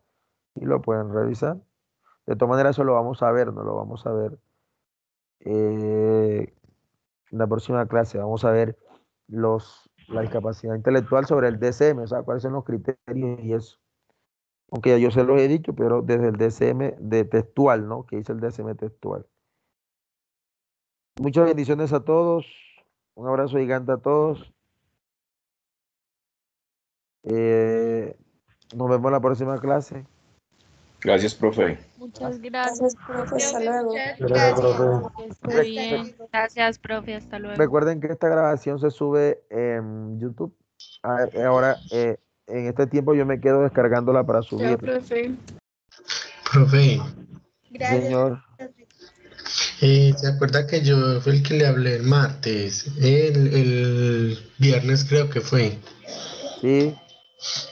y lo pueden revisar. De todas maneras, eso lo vamos a ver, no lo vamos a ver en la próxima clase. Vamos a ver la discapacidad intelectual sobre el DSM, o sea, cuáles son los criterios y eso. Aunque ya yo se los he dicho, pero desde el DSM de textual, ¿no? Que dice el DSM textual. Muchas bendiciones a todos. Un abrazo gigante a todos. Nos vemos en la próxima clase. Gracias, profe. Muchas gracias, profe. Hasta luego. Gracias, profe. Que esté bien. Gracias, profe. Hasta luego. Recuerden que esta grabación se sube en YouTube. Ahora, en este tiempo yo me quedo descargándola para Chao, subirla. profe. Profe, Gracias. Señor, ¿se acuerda que yo fui el que le hablé el martes? El viernes creo que fue. sí,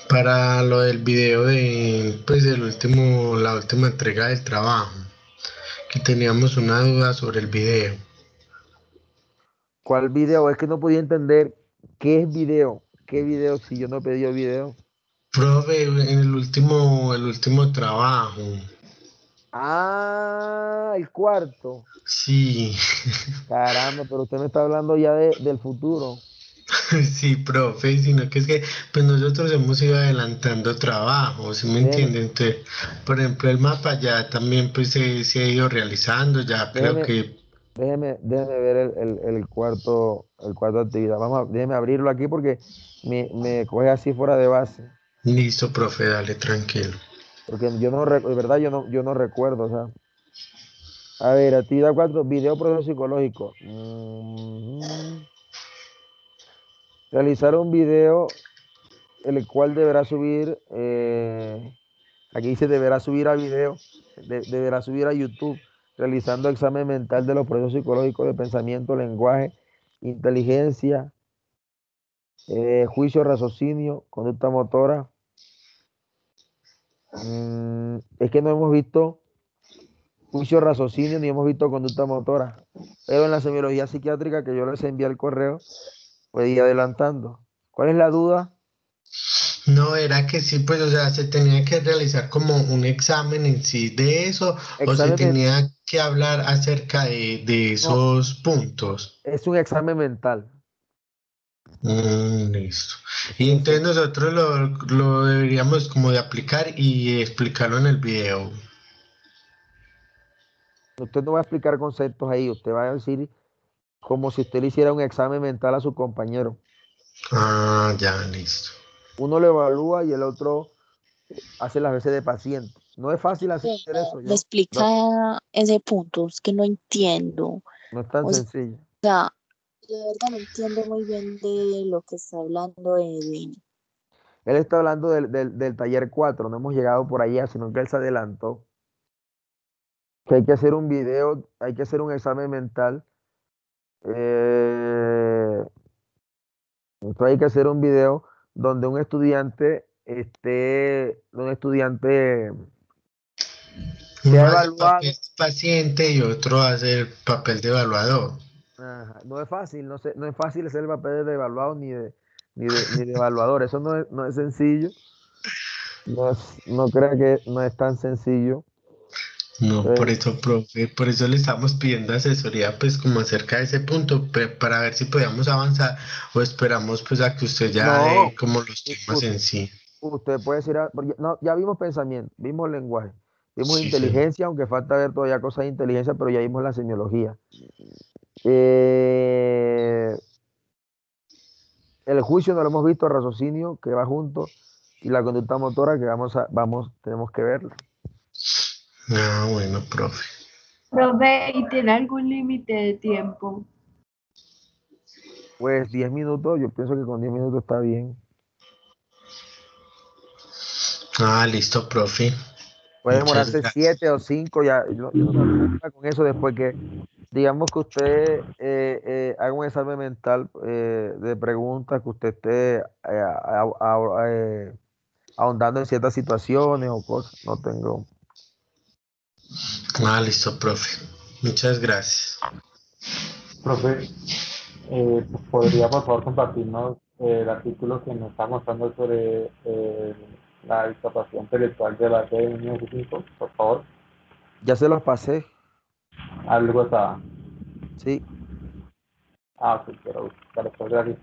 Para lo del video de, pues, la última entrega del trabajo. Que teníamos una duda sobre el video. ¿cuál video? Es que no podía entender qué es video. ¿Qué video si yo no he pedido video? Profe, en el último trabajo. El cuarto. Sí. Caramba, pero usted me está hablando ya del futuro. Sí, profe, sino que es que pues nosotros hemos ido adelantando trabajo, ¿sí me entiende? Entonces, por ejemplo, el mapa ya también pues se ha ido realizando, ya creo que Déjeme ver el cuarto de actividad. Déjeme abrirlo aquí porque me coge así fuera de base. listo, profe, dale, tranquilo. Porque yo no, de verdad, yo no recuerdo, o sea. A ver, actividad 4, video proceso psicológico. Realizar un video el cual deberá subir, aquí dice deberá subir a video, deberá subir a YouTube, realizando examen mental de los procesos psicológicos de pensamiento, lenguaje, inteligencia, juicio, raciocinio, conducta motora. Es que no hemos visto juicio, raciocinio, ni hemos visto conducta motora. Pero en la semiología psiquiátrica que yo les envié al correo, puede ir adelantando. ¿Cuál es la duda? No, era que sí, pues, o sea, se tenía que realizar como un examen en sí de eso, o se tenía que hablar acerca de esos puntos. Es un examen mental. Listo. Y entonces nosotros lo deberíamos como de aplicar y explicarlo en el video. Usted no va a explicar conceptos ahí, usted va a decir como si usted le hiciera un examen mental a su compañero. Ya, listo. Uno lo evalúa y el otro hace las veces de paciente. No es fácil hacer eso. Me explica ese punto, es que no entiendo. No es tan sencillo. O sea, de verdad no entiendo muy bien de lo que está hablando Edwin. Él está hablando del taller 4, no hemos llegado por allá, sino que él se adelantó. Que hay que hacer un video, hay que hacer un examen mental. Entonces hay que hacer un video donde un estudiante sea evaluado. Paciente y otro hace el papel de evaluador. Ajá. No es fácil, no es fácil hacer el papel de evaluado ni de evaluador. Eso no es sencillo. No crea que no es tan sencillo. No, por eso, profe, por eso le estamos pidiendo asesoría, pues, como acerca de ese punto, para ver si podíamos avanzar o esperamos, pues, a que usted ya dé como los temas en sí. Usted puede decir, ya vimos pensamiento, vimos lenguaje, vimos inteligencia, aunque falta ver todavía cosas de inteligencia, pero ya vimos la semiología. El juicio no lo hemos visto, el raciocinio que va junto y la conducta motora que tenemos que verla. Ah, bueno, profe. Profe, ¿y tiene algún límite de tiempo? Pues 10 minutos, yo pienso que con 10 minutos está bien. Ah, listo, profe. Puede Muchas demorarse gracias. 7 o 5, ya, yo no tengo problema con eso después que, digamos que usted haga un examen mental de preguntas, que usted esté ahondando en ciertas situaciones o cosas. No tengo. Ah, listo, profe. Muchas gracias. Profe, ¿podría por favor compartirnos el artículo que nos está mostrando sobre la discapacidad intelectual de la de niños y cinco, por favor? Ya se los pasé, Algo está. sí. Ah, sí, pero gracias.